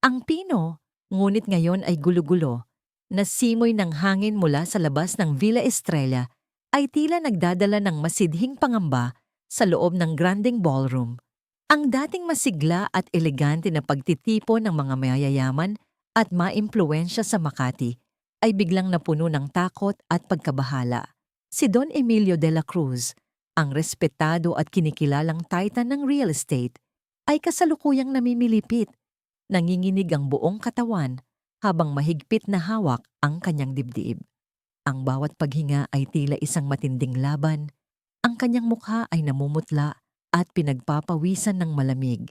Ang pino, ngunit ngayon ay gulo-gulo, na simoy ng hangin mula sa labas ng Villa Estrella ay tila nagdadala ng masidhing pangamba sa loob ng granding ballroom. Ang dating masigla at elegante na pagtitipo ng mga mayayaman at maimpluwensya sa Makati ay biglang napuno ng takot at pagkabahala. Si Don Emilio de la Cruz, ang respetado at kinikilalang titan ng real estate, ay kasalukuyang namimilipit. Nanginginig ang buong katawan habang mahigpit na hawak ang kanyang dibdib. Ang bawat paghinga ay tila isang matinding laban. Ang kanyang mukha ay namumutla at pinagpapawisan ng malamig.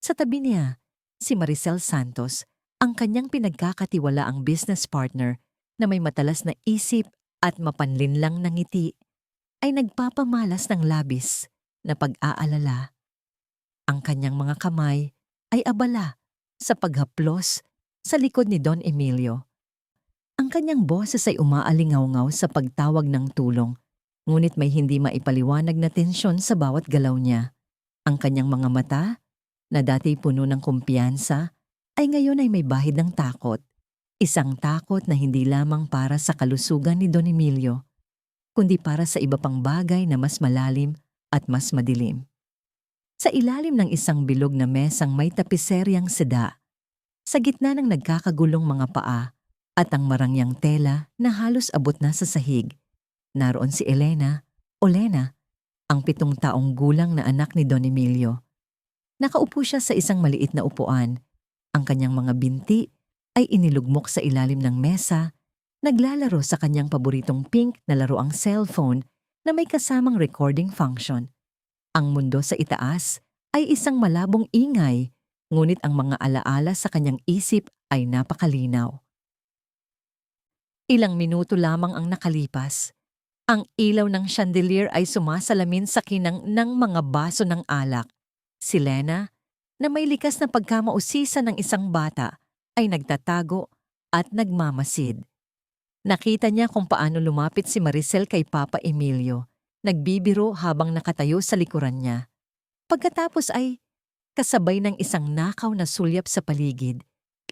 Sa tabi niya, si Maricel Santos, ang kanyang pinagkakatiwalaang business partner na may matalas na isip at mapanlinlang na ngiti, ay nagpapamalas ng labis na pag-aalala. Ang kanyang mga kamay ay abala sa paghaplos sa likod ni Don Emilio. Ang kanyang boses ay umaalingaw-ngaw sa pagtawag ng tulong, ngunit may hindi maipaliwanag na tensyon sa bawat galaw niya. Ang kanyang mga mata, na dati puno ng kumpiyansa, ay ngayon ay may bahid ng takot. Isang takot na hindi lamang para sa kalusugan ni Don Emilio, kundi para sa iba pang bagay na mas malalim at mas madilim. Sa ilalim ng isang bilog na mesang may tapiseryang seda, sa gitna ng nagkakagulong mga paa at ang marangyang tela na halos abot na sa sahig, naroon si Elena, o Lena, ang 7 taong gulang na anak ni Don Emilio. Nakaupo siya sa isang maliit na upuan. Ang kanyang mga binti ay inilugmok sa ilalim ng mesa, naglalaro sa kanyang paboritong pink na laruang cellphone na may kasamang recording function. Ang mundo sa itaas ay isang malabong ingay, ngunit ang mga alaala sa kanyang isip ay napakalinaw. Ilang minuto lamang ang nakalipas. Ang ilaw ng chandelier ay sumasalamin sa kinang ng mga baso ng alak. Si Lena, na may likas na pagkamausisa ng isang bata, ay nagtatago at nagmamasid. Nakita niya kung paano lumapit si Maricel kay Papa Emilio, nagbibiro habang nakatayo sa likuran niya. Pagkatapos ay kasabay ng isang nakaw na sulyap sa paligid,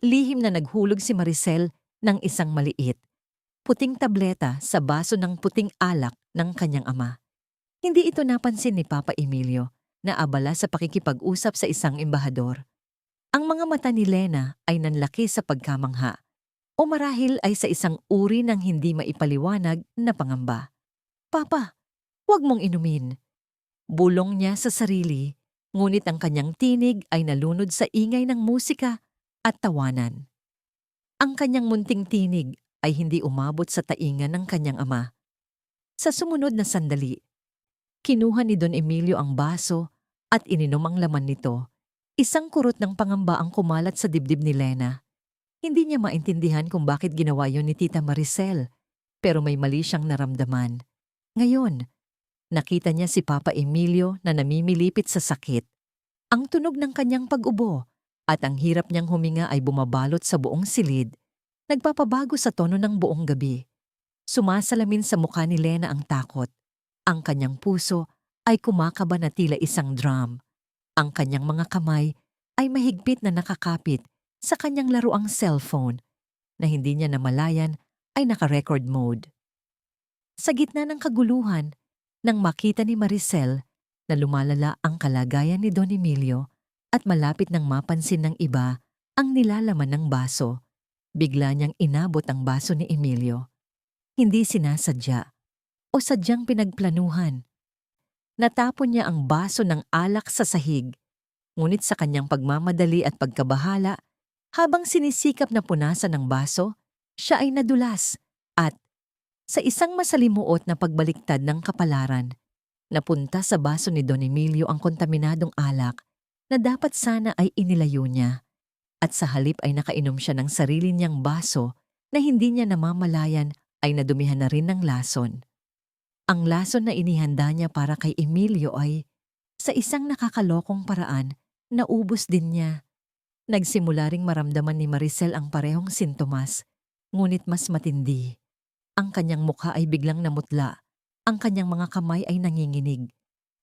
lihim na naghulog si Maricel ng isang maliit, puting tableta sa baso ng puting alak ng kanyang ama. Hindi ito napansin ni Papa Emilio, na abala sa pakikipag-usap sa isang embahador. Ang mga mata ni Lena ay nanlaki sa pagkamangha, o marahil ay sa isang uri ng hindi maipaliwanag na pangamba. "Papa, huwag mong inumin." Bulong niya sa sarili, ngunit ang kanyang tinig ay nalunod sa ingay ng musika at tawanan. Ang kanyang munting tinig ay hindi umabot sa tainga ng kanyang ama. Sa sumunod na sandali, kinuha ni Don Emilio ang baso at ininom ang laman nito. Isang kurot ng pangamba ang kumalat sa dibdib ni Lena. Hindi niya maintindihan kung bakit ginawa yon ni Tita Maricel, pero may mali siyang naramdaman. Ngayon, nakita niya si Papa Emilio na namimilipit sa sakit. Ang tunog ng kanyang pag-ubo at ang hirap niyang huminga ay bumabalot sa buong silid, nagpapabago sa tono ng buong gabi. Sumasalamin sa mukha ni Lena ang takot. Ang kanyang puso ay kumakaba na tila isang drum. Ang kanyang mga kamay ay mahigpit na nakakapit sa kanyang laruang cellphone na hindi niya namalayan ay naka-record mode. Sa gitna ng kaguluhan, nang makita ni Maricel na lumalala ang kalagayan ni Don Emilio at malapit nang mapansin ng iba ang nilalaman ng baso, bigla niyang inabot ang baso ni Emilio. Hindi sinasadya o sadyang pinagplanuhan. Natapon niya ang baso ng alak sa sahig, ngunit sa kanyang pagmamadali at pagkabahala, habang sinisikap na punasan ng baso, siya ay nadulas at, sa isang masalimuot na pagbaliktad ng kapalaran, napunta sa baso ni Don Emilio ang kontaminadong alak na dapat sana ay inilayo niya, at sa halip ay nakainom siya ng sarili niyang baso na hindi niya namamalayan ay nadumihan na rin ng lason. Ang lason na inihanda niya para kay Emilio ay, sa isang nakakalokong paraan, naubos din niya. Nagsimula ring maramdaman ni Maricel ang parehong sintomas, ngunit mas matindi. Ang kanyang mukha ay biglang namutla, ang kanyang mga kamay ay nanginginig.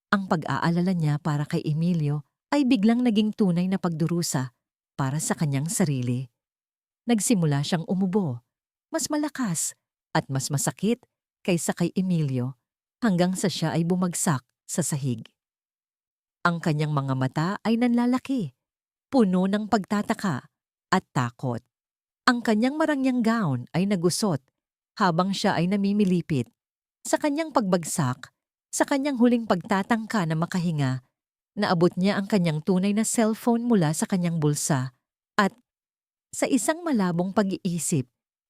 Ang pag-aalala niya para kay Emilio ay biglang naging tunay na pagdurusa para sa kanyang sarili. Nagsimula siyang umubo, mas malakas at mas masakit kaysa kay Emilio hanggang sa siya ay bumagsak sa sahig. Ang kanyang mga mata ay nanlalaki, puno ng pagtataka at takot. Ang kanyang marangyang gown ay nagusot habang siya ay namimilipit. Sa kanyang pagbagsak, sa kanyang huling pagtatangka na makahinga, naabot niya ang kanyang tunay na cellphone mula sa kanyang bulsa at sa isang malabong pag-iisip,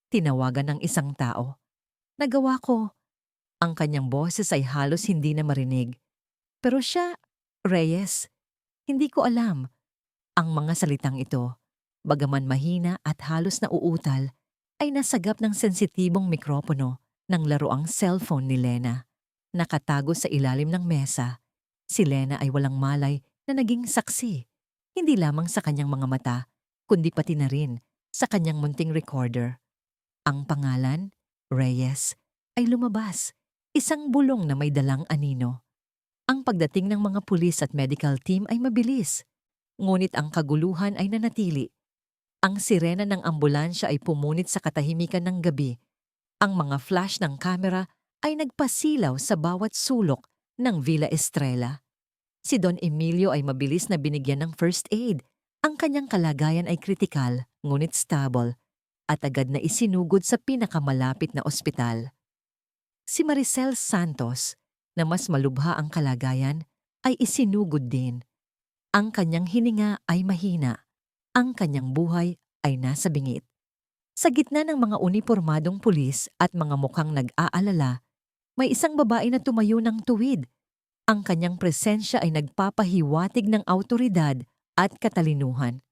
tinawagan ng isang tao. Nagawa ko. Ang kanyang boses ay halos hindi na marinig. Pero siya, Reyes, hindi ko alam. Ang mga salitang ito, bagaman mahina at halos nauutal, ay nasagap ng sensitibong mikropono ng laruang cellphone ni Lena. Nakatago sa ilalim ng mesa, si Lena ay walang malay na naging saksi, hindi lamang sa kanyang mga mata, kundi pati na rin sa kanyang munting recorder. Ang pangalan, Reyes, ay lumabas, isang bulong na may dalang anino. Ang pagdating ng mga pulis at medical team ay mabilis, ngunit ang kaguluhan ay nanatili. Ang sirena ng ambulansya ay pumunit sa katahimikan ng gabi. Ang mga flash ng kamera ay nagpasilaw sa bawat sulok ng Villa Estrella. Si Don Emilio ay mabilis na binigyan ng first aid. Ang kanyang kalagayan ay kritikal, ngunit stable, at agad na isinugod sa pinakamalapit na ospital. Si Maricel Santos, na mas malubha ang kalagayan, ay isinugod din. Ang kanyang hininga ay mahina. Ang kanyang buhay ay nasa bingit. Sa gitna ng mga unipormadong pulis at mga mukhang nag-aalala, may isang babae na tumayo ng tuwid. Ang kanyang presensya ay nagpapahiwatig ng awtoridad at katalinuhan.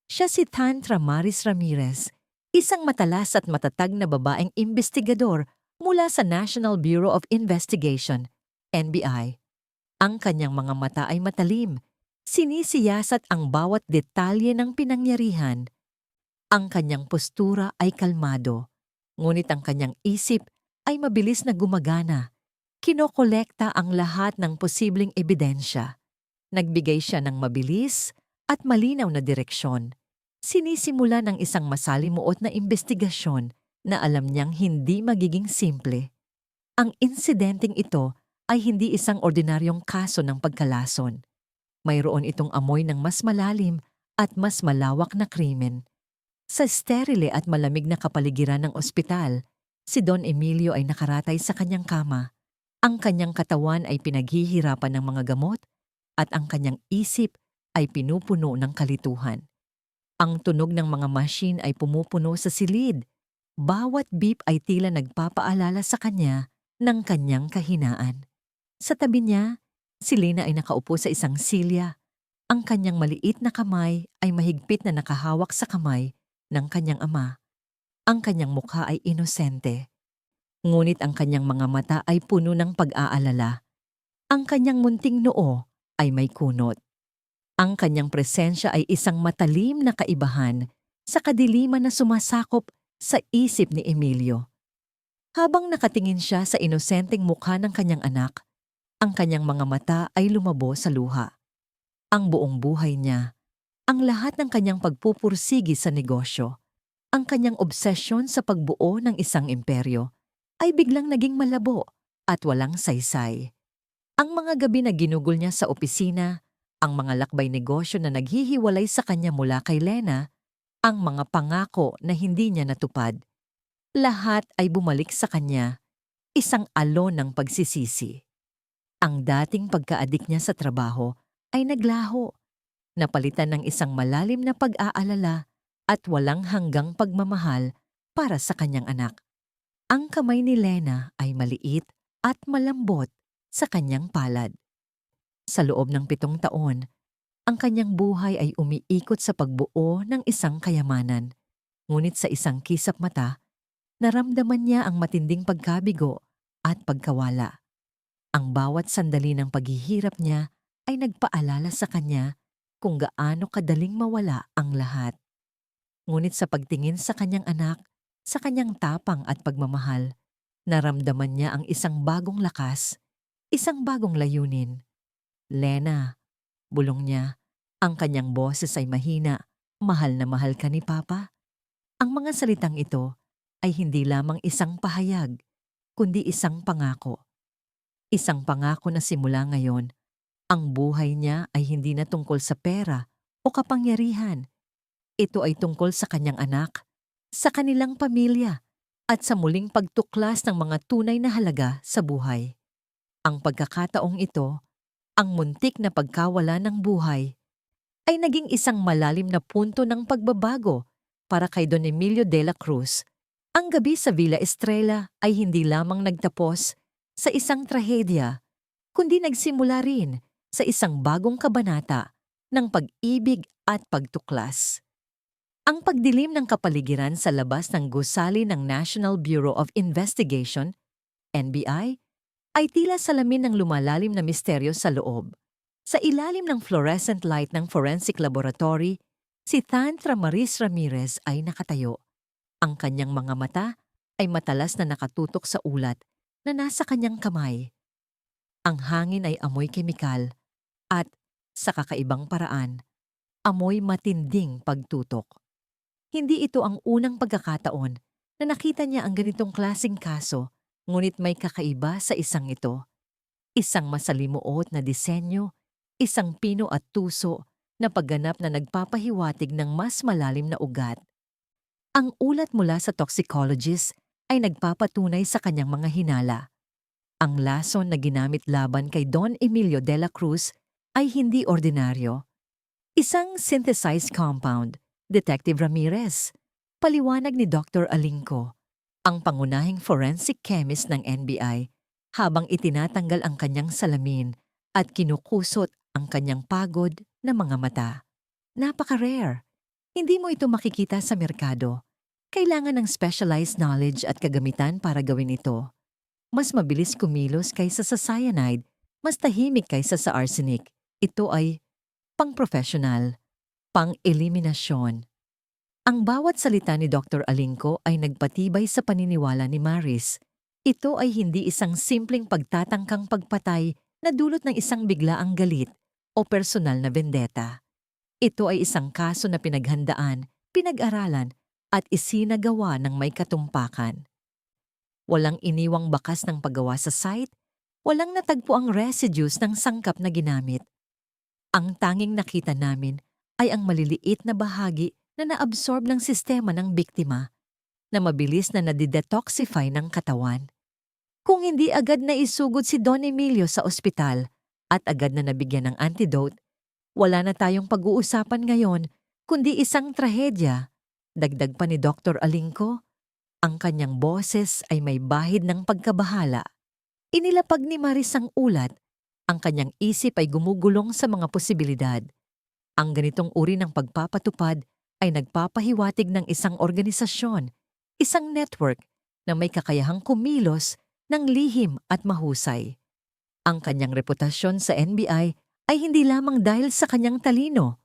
Siya si Tantra Maris Ramirez, isang matalas at matatag na babaeng investigador mula sa National Bureau of Investigation, NBI. Ang kanyang mga mata ay matalim, sinisiyasat ang bawat detalye ng pinangyarihan. Ang kanyang postura ay kalmado, ngunit ang kanyang isip ay mabilis na gumagana. Kinokolekta ang lahat ng posibleng ebidensya. Nagbigay siya ng mabilis at malinaw na direksyon. Sinisimula ng isang masalimuot na investigasyon na alam niyang hindi magiging simple. Ang insidenteng ito ay hindi isang ordinaryong kaso ng pagkalason. Mayroon itong amoy ng mas malalim at mas malawak na krimen. Sa sterile at malamig na kapaligiran ng ospital, si Don Emilio ay nakaratay sa kanyang kama. Ang kanyang katawan ay pinaghihirapan ng mga gamot at ang kanyang isip ay pinupuno ng kalituhan. Ang tunog ng mga machine ay pumupuno sa silid. Bawat beep ay tila nagpapaalala sa kanya ng kanyang kahinaan. Sa tabi niya, si Lena ay nakaupo sa isang silya. Ang kanyang maliit na kamay ay mahigpit na nakahawak sa kamay ng kanyang ama. Ang kanyang mukha ay inosente. Ngunit ang kanyang mga mata ay puno ng pag-aalala. Ang kanyang munting noo ay may kunot. Ang kanyang presensya ay isang matalim na kaibahan sa kadiliman na sumasakop sa isip ni Emilio. Habang nakatingin siya sa inosenteng mukha ng kanyang anak, ang kanyang mga mata ay lumabo sa luha. Ang buong buhay niya, ang lahat ng kanyang pagpupursigi sa negosyo, ang kanyang obsesyon sa pagbuo ng isang imperyo, ay biglang naging malabo at walang saysay. Ang mga gabi na ginugol niya sa opisina, ang mga lakbay negosyo na naghihiwalay sa kanya mula kay Lena, ang mga pangako na hindi niya natupad, lahat ay bumalik sa kanya, isang alon ng pagsisisi. Ang dating pagkaadik niya sa trabaho ay naglaho, napalitan ng isang malalim na pag-aalala at walang hanggang pagmamahal para sa kanyang anak. Ang kamay ni Lena ay maliit at malambot sa kanyang palad. Sa loob ng 7 taon, ang kanyang buhay ay umiikot sa pagbuo ng isang kayamanan. Ngunit sa isang kisap mata, naramdaman niya ang matinding pagkabigo at pagkawala. Ang bawat sandali ng paghihirap niya ay nagpaalala sa kanya kung gaano kadaling mawala ang lahat. Ngunit sa pagtingin sa kanyang anak, sa kanyang tapang at pagmamahal, naramdaman niya ang isang bagong lakas, isang bagong layunin. Lena, bulong niya, ang kanyang boses ay mahina mahal na mahal ka ni Papa. Ang mga salitang ito ay hindi lamang isang pahayag, kundi isang pangako. Isang pangako na simula ngayon, ang buhay niya ay hindi na tungkol sa pera o kapangyarihan. Ito ay tungkol sa kanyang anak, sa kanilang pamilya, at sa muling pagtuklas ng mga tunay na halaga sa buhay. Ang pagkakataong ito, ang muntik na pagkawala ng buhay, ay naging isang malalim na punto ng pagbabago para kay Don Emilio de la Cruz. Ang gabi sa Villa Estrella ay hindi lamang nagtapos sa isang trahedya, kundi nagsimula rin sa isang bagong kabanata ng pag-ibig at pagtuklas. Ang pagdilim ng kapaligiran sa labas ng gusali ng National Bureau of Investigation, NBI, ay tila salamin ng lumalalim na misteryo sa loob. Sa ilalim ng fluorescent light ng forensic laboratory, si Tantra Maris Ramirez ay nakatayo. Ang kanyang mga mata ay matalas na nakatutok sa ulat na nasa kanyang kamay. Ang hangin ay amoy kemikal at, sa kakaibang paraan, amoy matinding pagtutok. Hindi ito ang unang pagkakataon na nakita niya ang ganitong klaseng kaso, ngunit may kakaiba sa isang ito. Isang masalimuot na disenyo, isang pino at tuso na pagganap na nagpapahiwatig ng mas malalim na ugat. Ang ulat mula sa toxicologist ay nagpapatunay sa kanyang mga hinala. Ang lason na ginamit laban kay Don Emilio de la Cruz ay hindi ordinaryo. Isang synthesized compound, Detective Ramirez, paliwanag ni Dr. Alingco, ang pangunahing forensic chemist ng NBI, habang itinatanggal ang kanyang salamin at kinukusot ang kanyang pagod na mga mata. Napaka-rare. Hindi mo ito makikita sa merkado. Kailangan ng specialized knowledge at kagamitan para gawin ito. Mas mabilis kumilos kaysa sa cyanide, mas tahimik kaysa sa arsenic. Ito ay pang-professional, pang-eliminasyon. Ang bawat salita ni Dr. Alingco ay nagpatibay sa paniniwala ni Maris. Ito ay hindi isang simpleng pagtatangkang pagpatay na dulot ng isang biglaang galit o personal na vendetta. Ito ay isang kaso na pinaghandaan, pinag-aralan, at isinagawa ng may katumpakan. Walang iniwang bakas ng paggawa sa site, walang natagpo ang residues ng sangkap na ginamit. Ang tanging nakita namin ay ang maliliit na bahagi na naabsorb ng sistema ng biktima, na mabilis na nadidetoxify ng katawan. Kung hindi agad na isugod si Don Emilio sa ospital at agad na nabigyan ng antidote, wala na tayong pag-uusapan ngayon kundi isang trahedya. Dagdag pa ni Dr. Alingco, ang kanyang boses ay may bahid ng pagkabahala. Inilapag ni Maris ang ulat, ang kanyang isip ay gumugulong sa mga posibilidad. Ang ganitong uri ng pagpapatupad ay nagpapahiwatig ng isang organisasyon, isang network na may kakayahang kumilos ng lihim at mahusay. Ang kanyang reputasyon sa NBI ay hindi lamang dahil sa kanyang talino,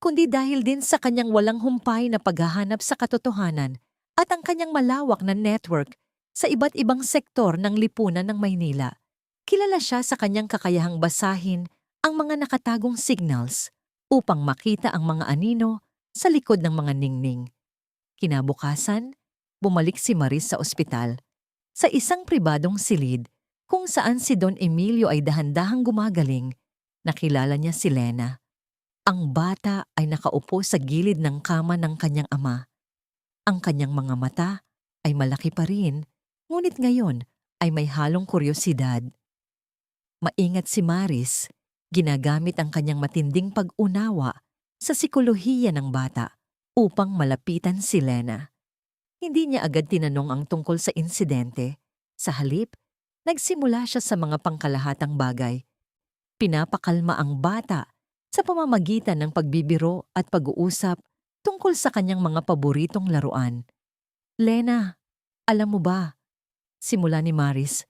kundi dahil din sa kanyang walang humpay na paghahanap sa katotohanan at ang kanyang malawak na network sa iba't ibang sektor ng lipunan ng Maynila. Kilala siya sa kanyang kakayahang basahin ang mga nakatagong signals upang makita ang mga anino sa likod ng mga ningning. Kinabukasan, bumalik si Maris sa ospital, sa isang pribadong silid kung saan si Don Emilio ay dahan-dahang gumagaling. Nakilala niya si Lena. Ang bata ay nakaupo sa gilid ng kama ng kanyang ama. Ang kanyang mga mata ay malaki pa rin, ngunit ngayon ay may halong kuryosidad. Maingat si Maris, ginagamit ang kanyang matinding pag-unawa sa sikolohiya ng bata upang malapitan si Lena. Hindi niya agad tinanong ang tungkol sa insidente. Sa halip, nagsimula siya sa mga pangkalahatang bagay. Pinapakalma ang bata sa pamamagitan ng pagbibiro at pag-uusap tungkol sa kanyang mga paboritong laruan. Lena, alam mo ba, simula ni Maris,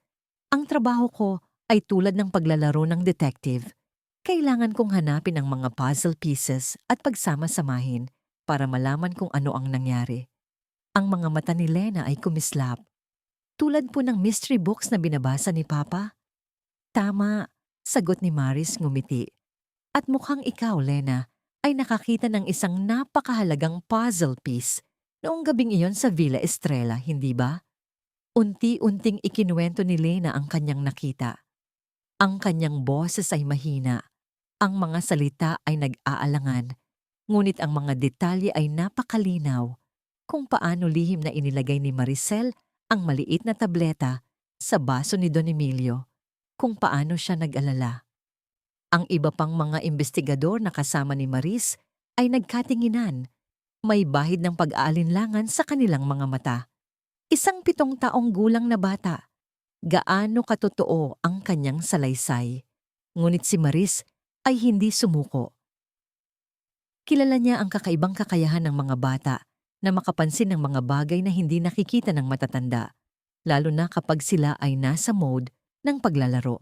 ang trabaho ko ay tulad ng paglalaro ng detective. Kailangan kong hanapin ang mga puzzle pieces at pagsama-samahin para malaman kung ano ang nangyari. Ang mga mata ni Lena ay kumislap. Tulad po ng mystery books na binabasa ni Papa? Tama, sagot ni Maris ngumiti. At mukhang ikaw, Lena, ay nakakita ng isang napakahalagang puzzle piece noong gabing iyon sa Villa Estrella, hindi ba? Unti-unting ikinuwento ni Lena ang kanyang nakita. Ang kanyang boses ay mahina, ang mga salita ay nag-aalangan, ngunit ang mga detalye ay napakalinaw kung paano lihim na inilagay ni Maricel ang maliit na tableta sa baso ni Don Emilio, kung paano siya nag-alala. Ang iba pang mga investigador na kasama ni Maris ay nagkatinginan, may bahid ng pag-aalinlangan sa kanilang mga mata. Isang 7 taong gulang na bata, gaano katotoo ang kanyang salaysay. Ngunit si Maris ay hindi sumuko. Kilala niya ang kakaibang kakayahan ng mga bata na makapansin ng mga bagay na hindi nakikita ng matatanda, lalo na kapag sila ay nasa mode ng paglalaro.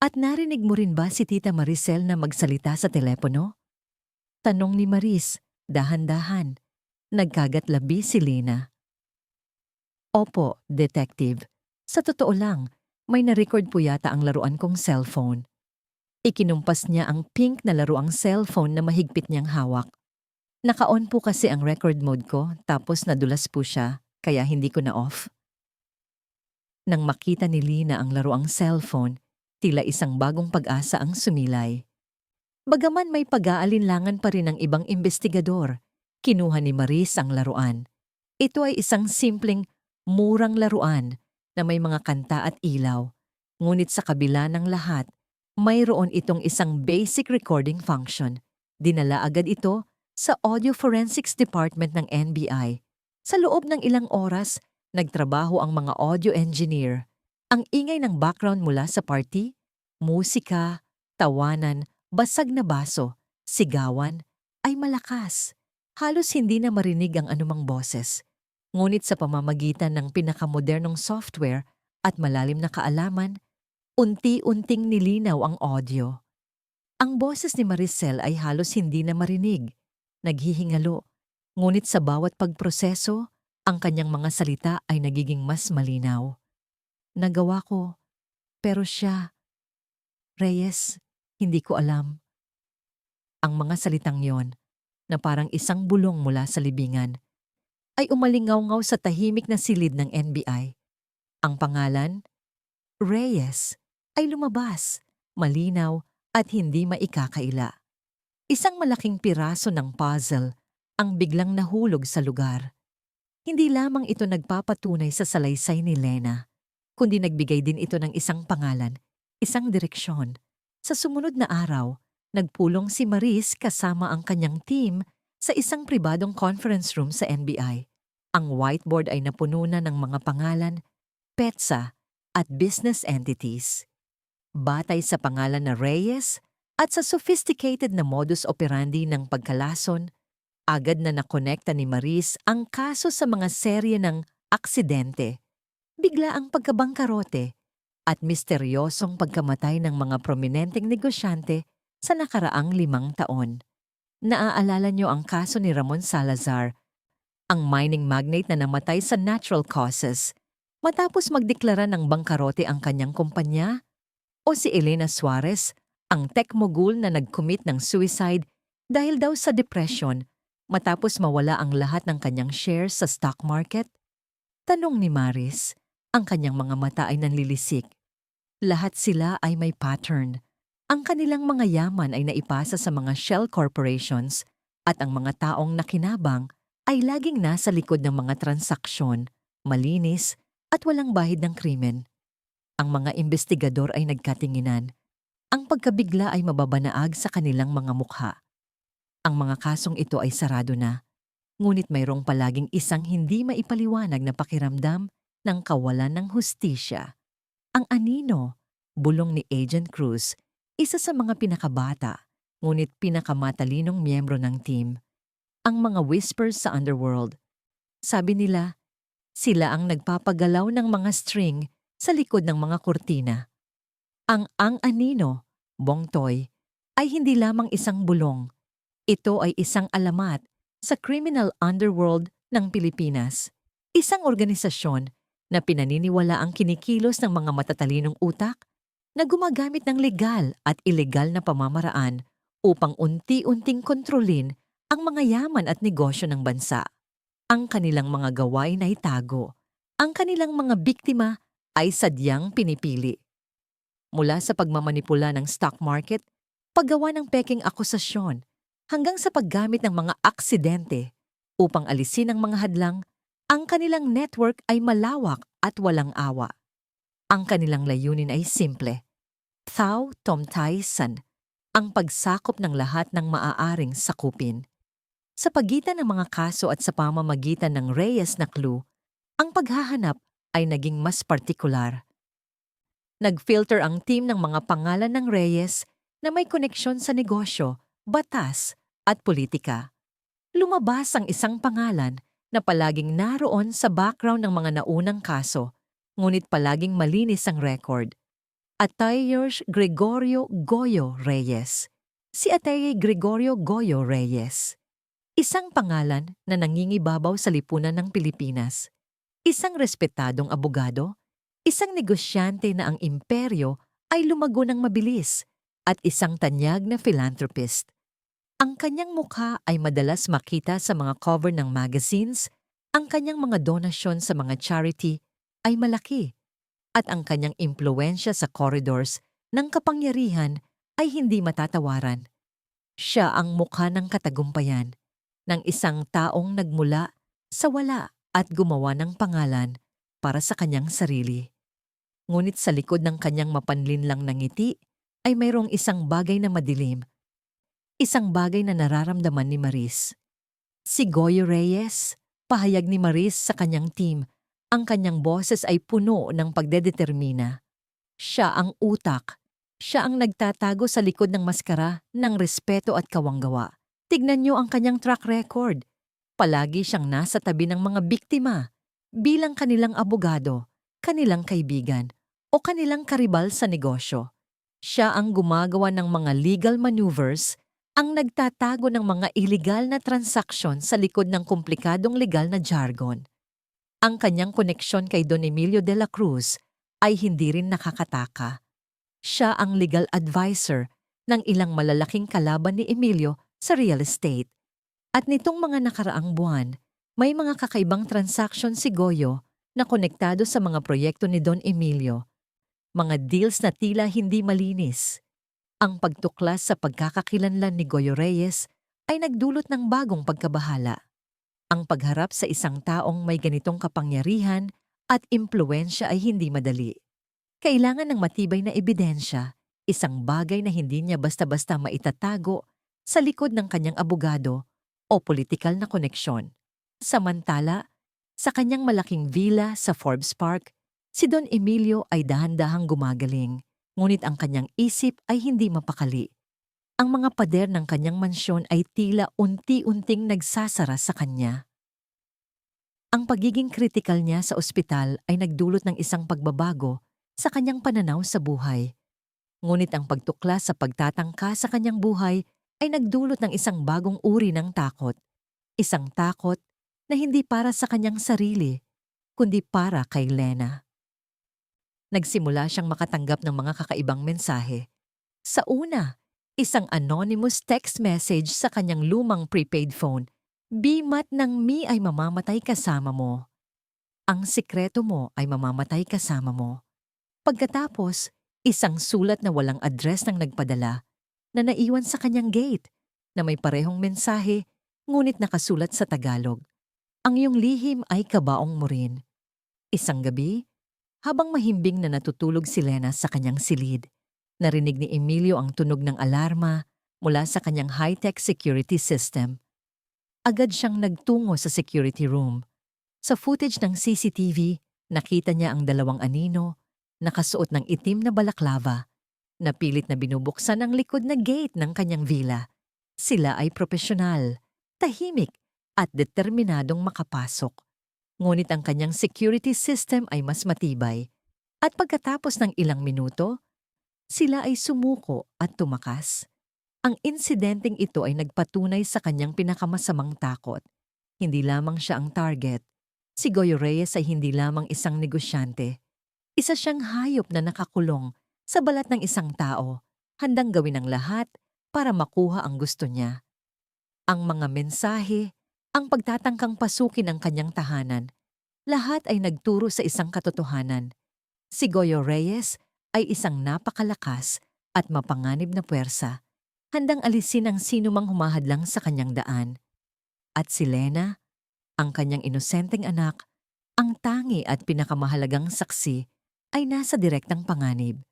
At narinig mo rin ba si Tita Maricel na magsalita sa telepono? Tanong ni Maris, dahan-dahan. Nagkagat-labi si Lena. Opo, detective. Sa totoo lang, may na-record po yata ang laruan kong cellphone. Ikinumpas niya ang pink na laruang cellphone na mahigpit niyang hawak. Naka-on po kasi ang record mode ko tapos nadulas po siya, kaya hindi ko na-off. Nang makita ni Lena ang laruang cellphone, tila isang bagong pag-asa ang sumilay. Bagaman may pag-aalinlangan pa rin ng ibang investigador, kinuha ni Maris ang laruan. Ito ay isang simpleng, murang laruan na may mga kanta at ilaw. Ngunit sa kabila ng lahat, mayroon itong isang basic recording function. Dinala agad ito sa Audio Forensics Department ng NBI. Sa loob ng ilang oras, nagtrabaho ang mga audio engineer. Ang ingay ng background mula sa party, musika, tawanan, basag na baso, sigawan, ay malakas. Halos hindi na marinig ang anumang boses. Ngunit sa pamamagitan ng pinakamodernong software at malalim na kaalaman, unti-unting nilinaw ang audio. Ang boses ni Maricel ay halos hindi na marinig, naghihingalo. Ngunit sa bawat pagproseso, ang kanyang mga salita ay nagiging mas malinaw. Nagawa ko, pero siya, Reyes, hindi ko alam. Ang mga salitang yon, na parang isang bulong mula sa libingan, ay umalingaw-ngaw sa tahimik na silid ng NBI. Ang pangalan, Reyes, ay lumabas, malinaw at hindi maikakaila. Isang malaking piraso ng puzzle ang biglang nahulog sa lugar. Hindi lamang ito nagpapatunay sa salaysay ni Lena, kundi nagbigay din ito ng isang pangalan, isang direksyon. Sa sumunod na araw, nagpulong si Maris kasama ang kanyang team sa isang pribadong conference room sa NBI. Ang whiteboard ay napuno na ng mga pangalan, petsa at business entities. Batay sa pangalan na Reyes at sa sophisticated na modus operandi ng pagkalason, agad na nakonekta ni Maris ang kaso sa mga serye ng aksidente, bigla ang pagkabangkarote at misteryosong pagkamatay ng mga prominenteng negosyante sa nakaraang 5 taon. Naaalala niyo ang kaso ni Ramon Salazar, ang mining magnate na namatay sa natural causes matapos magdeklara ng bangkarote ang kanyang kumpanya? O si Elena Suarez, ang tech mogul na nag-commit ng suicide dahil daw sa depression matapos mawala ang lahat ng kanyang shares sa stock market? Tanong ni Maris, ang kanyang mga mata ay nanlilisik. Lahat sila ay may pattern. Ang kanilang mga yaman ay naipasa sa mga shell corporations at ang mga taong nakinabang ay laging nasa likod ng mga transaksyon, malinis at walang bahid ng krimen. Ang mga investigador ay nagkatinginan. Ang pagkabigla ay mababanaag sa kanilang mga mukha. Ang mga kasong ito ay sarado na, ngunit mayroong palaging isang hindi maipaliwanag na pakiramdam ng kawalan ng hustisya. Ang anino, bulong ni Agent Cruz, isa sa mga pinakabata, ngunit pinakamatalinong miyembro ng team. Ang mga whispers sa underworld. Sabi nila, sila ang nagpapagalaw ng mga string sa likod ng mga kurtina. Ang anino, Bongtoy, ay hindi lamang isang bulong. Ito ay isang alamat sa criminal underworld ng Pilipinas. Isang organisasyon na pinaniniwala ang kinikilos ng mga matatalinong utak na gumagamit ng legal at ilegal na pamamaraan upang unti-unting kontrolin ang mga yaman at negosyo ng bansa. Ang kanilang mga gawain ay tago. Ang kanilang mga biktima ay sadyang pinipili. Mula sa pagmamanipula ng stock market, paggawa ng peking akusasyon, hanggang sa paggamit ng mga aksidente upang alisin ang mga hadlang, ang kanilang network ay malawak at walang awa. Ang kanilang layunin ay simple. Thao Tom Tai San, ang pagsakop ng lahat ng maaaring sakupin. Sa pagitan ng mga kaso at sa pamamagitan ng Reyes na clue, ang paghahanap ay naging mas partikular. Nag-filter ang team ng mga pangalan ng Reyes na may koneksyon sa negosyo, batas, at politika. Lumabas ang isang pangalan na palaging naroon sa background ng mga naunang kaso, ngunit palaging malinis ang record. Atayer Gregorio Goyo Reyes. Si Atayer Gregorio Goyo Reyes. Isang pangalan na nangingibabaw sa lipunan ng Pilipinas. Isang respetadong abogado, isang negosyante na ang imperyo ay lumago ng mabilis, at isang tanyag na philanthropist. Ang kanyang mukha ay madalas makita sa mga cover ng magazines, ang kanyang mga donasyon sa mga charity ay malaki, at ang kanyang impluensya sa corridors ng kapangyarihan ay hindi matatawaran. Siya ang mukha ng katagumpayan, ng isang taong nagmula sa wala at gumawa ng pangalan para sa kanyang sarili. Ngunit sa likod ng kanyang mapanlinlang na ngiti ay mayroong isang bagay na madilim, isang bagay na nararamdaman ni Maris. Si Goyo Reyes, pahayag ni Maris sa kanyang team, ang kanyang boses ay puno ng pagdedetermina. Siya ang utak. Siya ang nagtatago sa likod ng maskara ng respeto at kawanggawa. Tignan niyo ang kanyang track record. Palagi siyang nasa tabi ng mga biktima, bilang kanilang abogado, kanilang kaibigan, o kanilang karibal sa negosyo. Siya ang gumagawa ng mga legal maneuvers, ang nagtatago ng mga illegal na transaksyon sa likod ng komplikadong legal na jargon. Ang kanyang koneksyon kay Don Emilio de la Cruz ay hindi rin nakakataka. Siya ang legal advisor ng ilang malalaking kalaban ni Emilio sa real estate. At nitong mga nakaraang buwan, may mga kakaibang transaksyon si Goyo na konektado sa mga proyekto ni Don Emilio. Mga deals na tila hindi malinis. Ang pagtuklas sa pagkakakilanlan ni Goyo Reyes ay nagdulot ng bagong pagkabahala. Ang pagharap sa isang taong may ganitong kapangyarihan at impluensya ay hindi madali. Kailangan ng matibay na ebidensya, isang bagay na hindi niya basta-basta maitatago sa likod ng kanyang abogado o politikal na koneksyon. Samantala, sa kanyang malaking villa sa Forbes Park, si Don Emilio ay dahan-dahang gumagaling, ngunit ang kanyang isip ay hindi mapakali. Ang mga pader ng kanyang mansyon ay tila unti-unting nagsasara sa kanya. Ang pagiging kritikal niya sa ospital ay nagdulot ng isang pagbabago sa kanyang pananaw sa buhay. Ngunit ang pagtuklas sa pagtatangka sa kanyang buhay ay nagdulot ng isang bagong uri ng takot. Isang takot na hindi para sa kanyang sarili, kundi para kay Lena. Nagsimula siyang makatanggap ng mga kakaibang mensahe. Sa una, isang anonymous text message sa kanyang lumang prepaid phone. Bimat ng mi ay mamamatay kasama mo. Ang sikreto mo ay mamamatay kasama mo. Pagkatapos, isang sulat na walang address ng nagpadala na naiwan sa kanyang gate na may parehong mensahe ngunit nakasulat sa Tagalog. Ang iyong lihim ay kabaong mo rin. Isang gabi, habang mahimbing na natutulog si Lena sa kanyang silid, narinig ni Emilio ang tunog ng alarma mula sa kanyang high-tech security system. Agad siyang nagtungo sa security room. Sa footage ng CCTV, nakita niya ang dalawang anino, nakasuot ng itim na balaklava, na pilit na binubuksan ang likod na gate ng kanyang villa. Sila ay propesyonal, tahimik, at determinadong makapasok. Ngunit ang kanyang security system ay mas matibay. At pagkatapos ng ilang minuto, sila ay sumuko at tumakas. Ang insidenteng ito ay nagpatunay sa kanyang pinakamasamang takot. Hindi lamang siya ang target. Si Goyo Reyes ay hindi lamang isang negosyante. Isa siyang hayop na nakakulong sa balat ng isang tao, handang gawin ang lahat para makuha ang gusto niya. Ang mga mensahe, ang pagtatangkang pasukin ang kanyang tahanan, lahat ay nagturo sa isang katotohanan. Si Goyo Reyes ay isang napakalakas at mapanganib na puwersa, handang alisin ang sinumang humahadlang sa kanyang daan. At si Lena, ang kanyang inosenteng anak, ang tangi at pinakamahalagang saksi, ay nasa direktang panganib.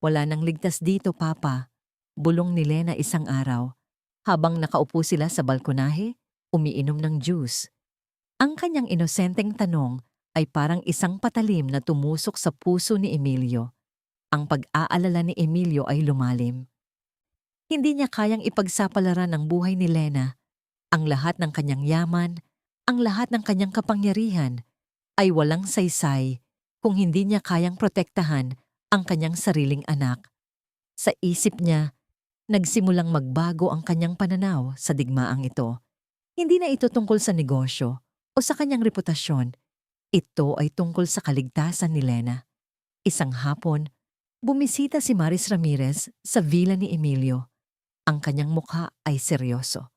Wala nang ligtas dito, Papa, bulong ni Lena isang araw, habang nakaupo sila sa balkonahe, umiinom ng juice. Ang kanyang inosenteng tanong ay parang isang patalim na tumusok sa puso ni Emilio. Ang pag-aalala ni Emilio ay lumalim. Hindi niya kayang ipagsapalaran ang buhay ni Lena. Ang lahat ng kanyang yaman, ang lahat ng kanyang kapangyarihan, ay walang saysay kung hindi niya kayang protektahan ang kanyang sariling anak. Sa isip niya, nagsimulang magbago ang kanyang pananaw sa digmaang ito. Hindi na ito tungkol sa negosyo o sa kanyang reputasyon. Ito ay tungkol sa kaligtasan ni Lena. Isang hapon, bumisita si Maris Ramirez sa villa ni Emilio. Ang kanyang mukha ay seryoso.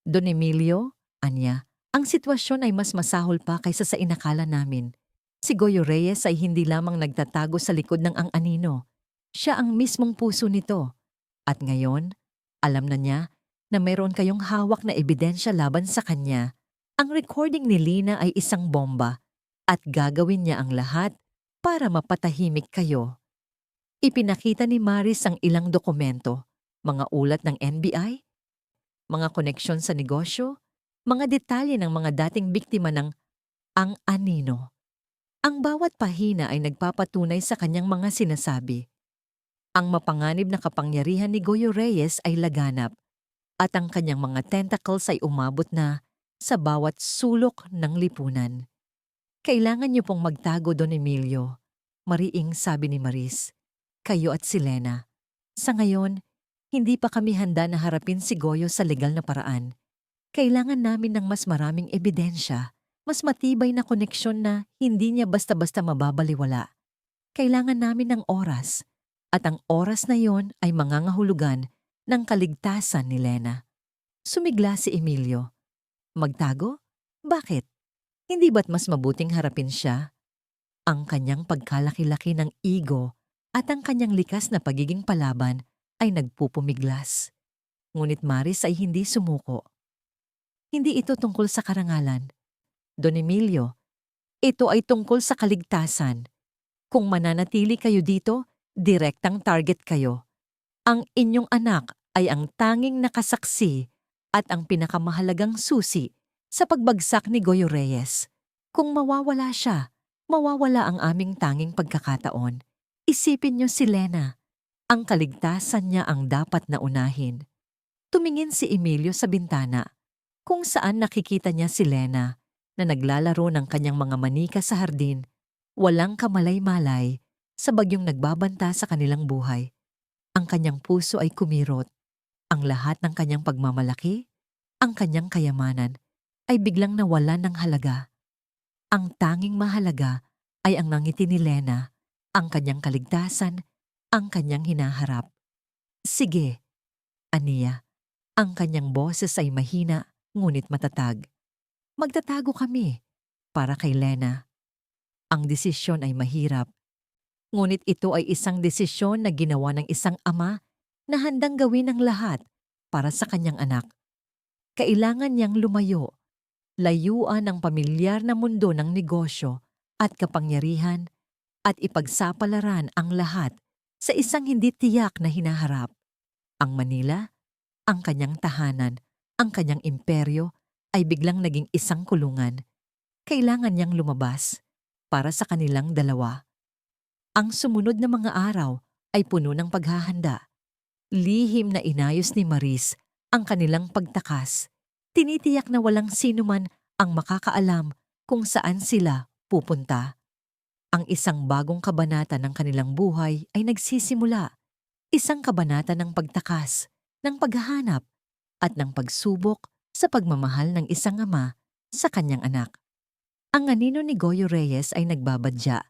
Don Emilio, anya, ang sitwasyon ay mas masahol pa kaysa sa inakala namin. Si Goyo Reyes ay hindi lamang nagtatago sa likod ng ang-anino. Siya ang mismong puso nito. At ngayon, alam na niya na mayroon kayong hawak na ebidensya laban sa kanya. Ang recording ni Lina ay isang bomba at gagawin niya ang lahat para mapatahimik kayo. Ipinakita ni Maris ang ilang dokumento, mga ulat ng NBI, mga koneksyon sa negosyo, mga detalye ng mga dating biktima ng ang-anino. Ang bawat pahina ay nagpapatunay sa kanyang mga sinasabi. Ang mapanganib na kapangyarihan ni Goyo Reyes ay laganap at ang kanyang mga tentacles ay umabot na sa bawat sulok ng lipunan. Kailangan niyo pong magtago, Don Emilio, mariing sabi ni Maris. Kayo at si Lena. Sa ngayon, hindi pa kami handa na harapin si Goyo sa legal na paraan. Kailangan namin ng mas maraming ebidensya, mas matibay na koneksyon na hindi niya basta-basta mababaliwala. Kailangan namin ng oras, at ang oras na yon ay mangangahulugan ng kaligtasan ni Lena. Sumigla si Emilio. Magtago? Bakit? Hindi ba't mas mabuting harapin siya? Ang kanyang pagkalaki-laki ng ego at ang kanyang likas na pagiging palaban ay nagpupumiglas. Ngunit Maris ay hindi sumuko. Hindi ito tungkol sa karangalan. Don Emilio, ito ay tungkol sa kaligtasan. Kung mananatili kayo dito, direktang target kayo. Ang inyong anak ay ang tanging nakasaksi at ang pinakamahalagang susi sa pagbagsak ni Goyo Reyes. Kung mawawala siya, mawawala ang aming tanging pagkakataon. Isipin niyo si Lena. Ang kaligtasan niya ang dapat na unahin. Tumingin si Emilio sa bintana, kung saan nakikita niya si Lena na naglalaro ng kanyang mga manika sa hardin, walang kamalay-malay sa bagyong nagbabanta sa kanilang buhay. Ang kanyang puso ay kumirot. Ang lahat ng kanyang pagmamalaki, ang kanyang kayamanan, ay biglang nawalan ng halaga. Ang tanging mahalaga ay ang ngangiti ni Lena, ang kanyang kaligtasan, ang kanyang hinaharap. Sige, aniya. Ang kanyang boses ay mahina, ngunit matatag. Magtatago kami para kay Lena. Ang desisyon ay mahirap. Ngunit ito ay isang desisyon na ginawa ng isang ama na handang gawin ang lahat para sa kanyang anak. Kailangan niyang lumayo, layuan ang pamilyar na mundo ng negosyo at kapangyarihan at ipagsapalaran ang lahat sa isang hindi tiyak na hinaharap. Ang Manila, ang kanyang tahanan, ang kanyang imperyo ay biglang naging isang kulungan. Kailangan niyang lumabas para sa kanilang dalawa. Ang sumunod na mga araw ay puno ng paghahanda. Lihim na inayos ni Maris ang kanilang pagtakas. Tinitiyak na walang sino man ang makakaalam kung saan sila pupunta. Ang isang bagong kabanata ng kanilang buhay ay nagsisimula. Isang kabanata ng pagtakas, ng paghahanap, at ng pagsubok sa pagmamahal ng isang ama sa kanyang anak. Ang anino ni Goyo Reyes ay nagbabadya,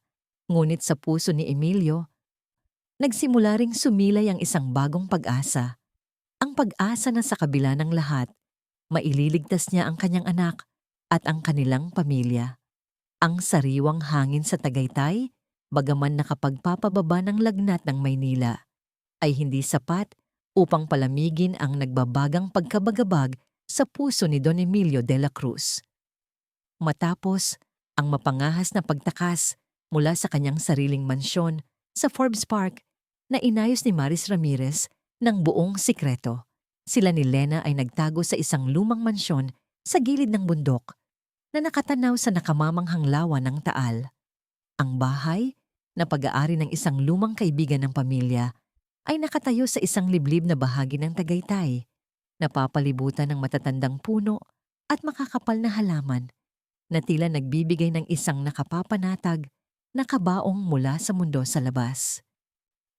ngunit sa puso ni Emilio, nagsimula ring sumilay ang isang bagong pag-asa. Ang pag-asa na sa kabila ng lahat, maililigtas niya ang kanyang anak at ang kanilang pamilya. Ang sariwang hangin sa Tagaytay, bagaman nakapagpapababa ng lagnat ng Maynila, ay hindi sapat upang palamigin ang nagbabagang pagkabagabag sa puso ni Don Emilio de la Cruz. Matapos ang mapangahas na pagtakas mula sa kanyang sariling mansyon sa Forbes Park na inayos ni Maris Ramirez ng buong sikreto, sila ni Lena ay nagtago sa isang lumang mansyon sa gilid ng bundok na nakatanaw sa nakamamanghang lawa ng Taal. Ang bahay, na pag-aari ng isang lumang kaibigan ng pamilya, ay nakatayo sa isang liblib na bahagi ng Tagaytay, napapalibutan ng matatandang puno at makakapal na halaman na tila nagbibigay ng isang nakapapanatag na kabaong mula sa mundo sa labas.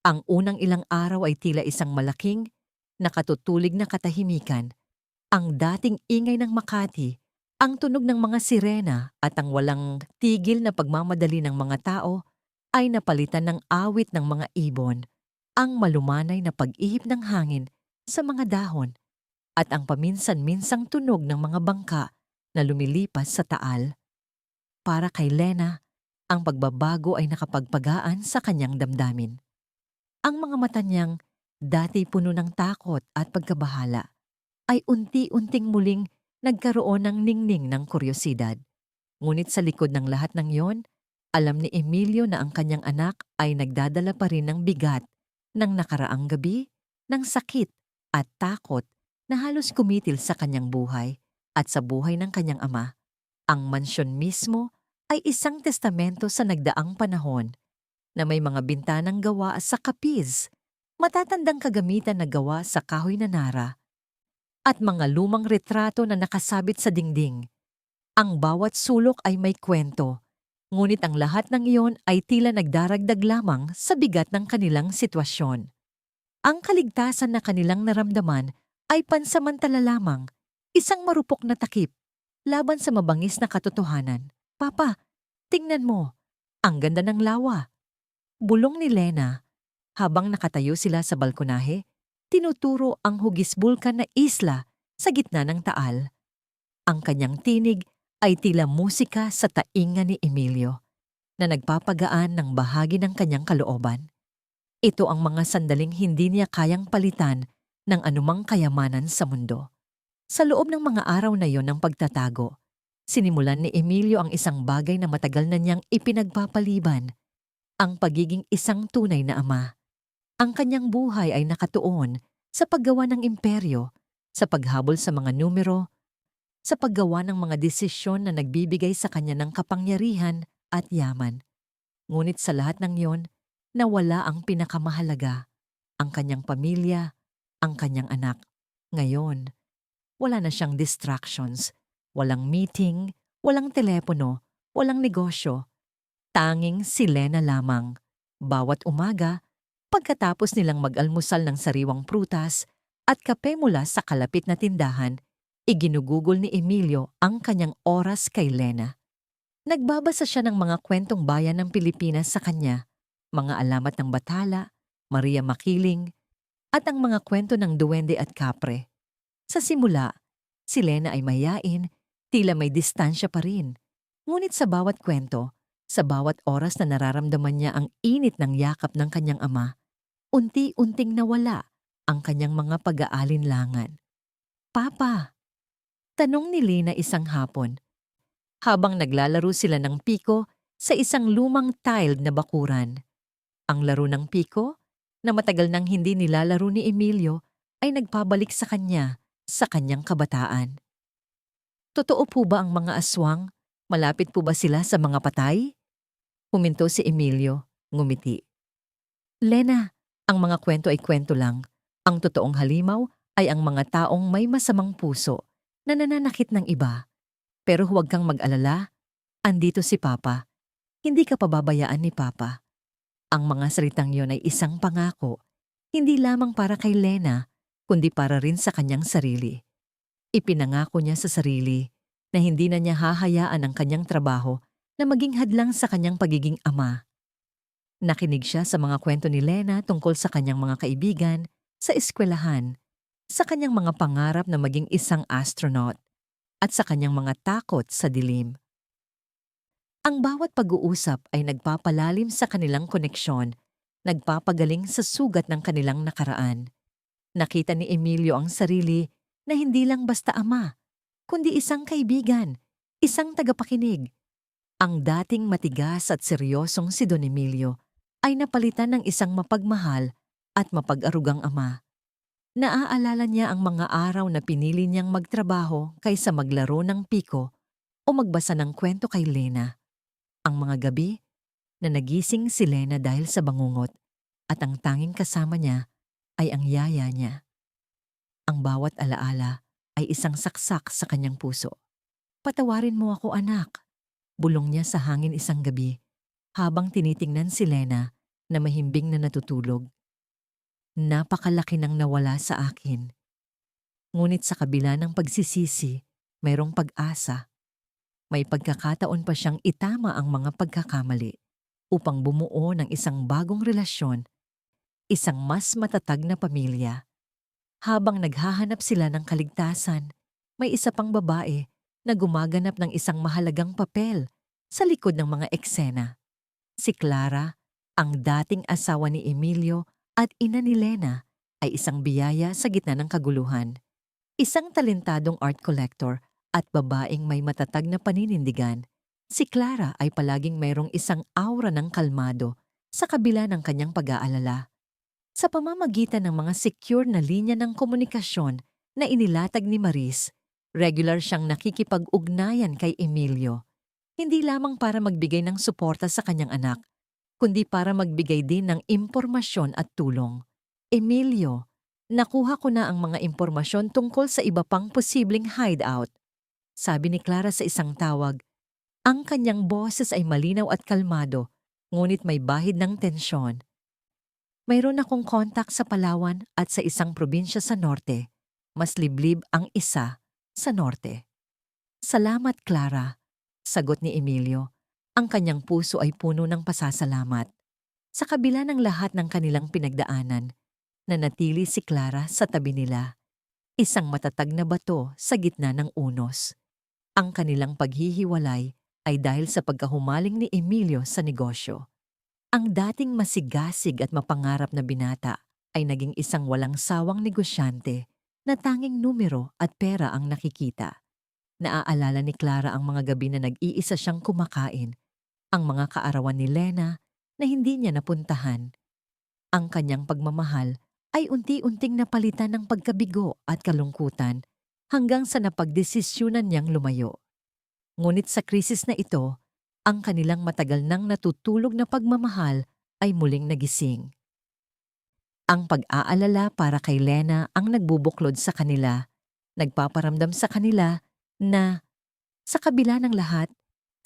Ang unang ilang araw ay tila isang malaking, nakatutulig na katahimikan. Ang dating ingay ng Makati, ang tunog ng mga sirena at ang walang tigil na pagmamadali ng mga tao ay napalitan ng awit ng mga ibon, ang malumanay na pag-ihip ng hangin sa mga dahon at ang paminsan-minsang tunog ng mga bangka na lumilipas sa Taal. Para kay Lena, ang pagbabago ay nakapagpagaan sa kanyang damdamin. Ang mga mata niyang dati puno ng takot at pagkabahala ay unti-unting muling nagkaroon ng ningning ng kuryosidad. Ngunit sa likod ng lahat ng yon, alam ni Emilio na ang kanyang anak ay nagdadala pa rin ng bigat ng nakaraang gabi, ng sakit at takot na halos kumitil sa kanyang buhay at sa buhay ng kanyang ama. Ang mansyon mismo ay isang testamento sa nagdaang panahon na may mga bintanang gawa sa kapiz, matatandang kagamitan na gawa sa kahoy na nara, at mga lumang retrato na nakasabit sa dingding. Ang bawat sulok ay may kwento, ngunit ang lahat ng iyon ay tila nagdaragdag lamang sa bigat ng kanilang sitwasyon. Ang kaligtasan na kanilang naramdaman ay pansamantala lamang, isang marupok na takip, laban sa mabangis na katotohanan. Papa, tingnan mo, ang ganda ng lawa. Bulong ni Lena, habang nakatayo sila sa balkonahe, tinuturo ang hugis bulkan na isla sa gitna ng Taal. Ang kanyang tinig ay tila musika sa tainga ni Emilio, na nagpapagaan ng bahagi ng kanyang kalooban. Ito ang mga sandaling hindi niya kayang palitan ng anumang kayamanan sa mundo. Sa loob ng mga araw na yon ng pagtatago, sinimulan ni Emilio ang isang bagay na matagal na niyang ipinagpapaliban, ang pagiging isang tunay na ama. Ang kanyang buhay ay nakatuon sa paggawa ng imperyo, sa paghabol sa mga numero, sa paggawa ng mga desisyon na nagbibigay sa kanya ng kapangyarihan at yaman. Ngunit sa lahat ng yon, nawala ang pinakamahalaga, ang kanyang pamilya, ang kanyang anak. Ngayon, wala na siyang distractions, walang meeting, walang telepono, walang negosyo. Tanging si Lena lamang. Bawat umaga, pagkatapos nilang mag-almusal ng sariwang prutas at kape mula sa kalapit na tindahan, iginugugol ni Emilio ang kanyang oras kay Lena. Nagbabasa siya ng mga kwentong bayan ng Pilipinas sa kanya, mga alamat ng Bathala, Maria Makiling, at ang mga kwento ng duwende at kapre. Sa simula, si Lena ay mayain, tila may distansya pa rin. Ngunit sa bawat kwento, sa bawat oras na nararamdaman niya ang init ng yakap ng kanyang ama, unti-unting nawala ang kanyang mga pag-aalinlangan. Papa, tanong ni Lena isang hapon, habang naglalaro sila ng piko sa isang lumang tiled na bakuran. Ang laro ng piko, na matagal nang hindi nilalaro ni Emilio, ay nagpabalik sa kanya sa kanyang kabataan. Totoo po ba ang mga aswang? Malapit po ba sila sa mga patay? Huminto si Emilio, ngumiti. Lena, ang mga kwento ay kwento lang. Ang totoong halimaw ay ang mga taong may masamang puso na nananakit ng iba. Pero huwag kang mag-alala, andito si Papa. Hindi ka pababayaan ni Papa. Ang mga salitang yon ay isang pangako, hindi lamang para kay Lena, kundi para rin sa kanyang sarili. Ipinangako niya sa sarili na hindi na niya hahayaan ang kanyang trabaho na maging hadlang sa kanyang pagiging ama. Nakinig siya sa mga kwento ni Lena tungkol sa kanyang mga kaibigan, sa eskwelahan, sa kanyang mga pangarap na maging isang astronaut at sa kanyang mga takot sa dilim. Ang bawat pag-uusap ay nagpapalalim sa kanilang koneksyon, nagpapagaling sa sugat ng kanilang nakaraan. Nakita ni Emilio ang sarili na hindi lang basta ama, kundi isang kaibigan, isang tagapakinig. Ang dating matigas at seryosong si Don Emilio ay napalitan ng isang mapagmahal at mapag-arugang ama. Naaalala niya ang mga araw na pinili niyang magtrabaho kaysa maglaro ng piko o magbasa ng kwento kay Lena. Ang mga gabi na nagising si Lena dahil sa bangungot at ang tanging kasama niya ay ang yaya niya. Ang bawat alaala ay isang saksak sa kanyang puso. "Patawarin mo ako, anak," bulong niya sa hangin isang gabi habang tinitingnan si Lena na mahimbing na natutulog. "Napakalaki ng nawala sa akin. Ngunit sa kabila ng pagsisisi, mayroong pag-asa. May pagkakataon pa siyang itama ang mga pagkakamali upang bumuo ng isang bagong relasyon, isang mas matatag na pamilya." Habang naghahanap sila ng kaligtasan, may isa pang babae na gumaganap ng isang mahalagang papel sa likod ng mga eksena. Si Clara, ang dating asawa ni Emilio at ina ni Lena, ay isang biyaya sa gitna ng kaguluhan. Isang talentadong art collector at babaeng may matatag na paninindigan, si Clara ay palaging mayroong isang aura ng kalmado sa kabila ng kanyang pag-aalala. Sa pamamagitan ng mga secure na linya ng komunikasyon na inilatag ni Maris, regular siyang nakikipag-ugnayan kay Emilio. Hindi lamang para magbigay ng suporta sa kanyang anak, kundi para magbigay din ng impormasyon at tulong. "Emilio, nakuha ko na ang mga impormasyon tungkol sa iba pang posibleng hideout," sabi ni Clara sa isang tawag. Ang kanyang boses ay malinaw at kalmado, ngunit may bahid ng tensyon. "Mayroon akong kontak sa Palawan at sa isang probinsya sa norte. Mas liblib ang isa sa norte." "Salamat, Clara," sagot ni Emilio. Ang kanyang puso ay puno ng pasasalamat. Sa kabila ng lahat ng kanilang pinagdaanan, nanatili si Clara sa tabi nila. Isang matatag na bato sa gitna ng unos. Ang kanilang paghihiwalay ay dahil sa pagkahumaling ni Emilio sa negosyo. Ang dating masigasig at mapangarap na binata ay naging isang walang sawang negosyante na tanging numero at pera ang nakikita. Naaalala ni Clara ang mga gabi na nag-iisa siyang kumakain, ang mga kaarawan ni Lena na hindi niya napuntahan. Ang kanyang pagmamahal ay unti-unting napalitan ng pagkabigo at kalungkutan hanggang sa napagdesisyunan niyang lumayo. Ngunit sa krisis na ito, ang kanilang matagal nang natutulog na pagmamahal ay muling nagising. Ang pag-aalala para kay Lena ang nagbubuklod sa kanila, nagpaparamdam sa kanila na sa kabila ng lahat,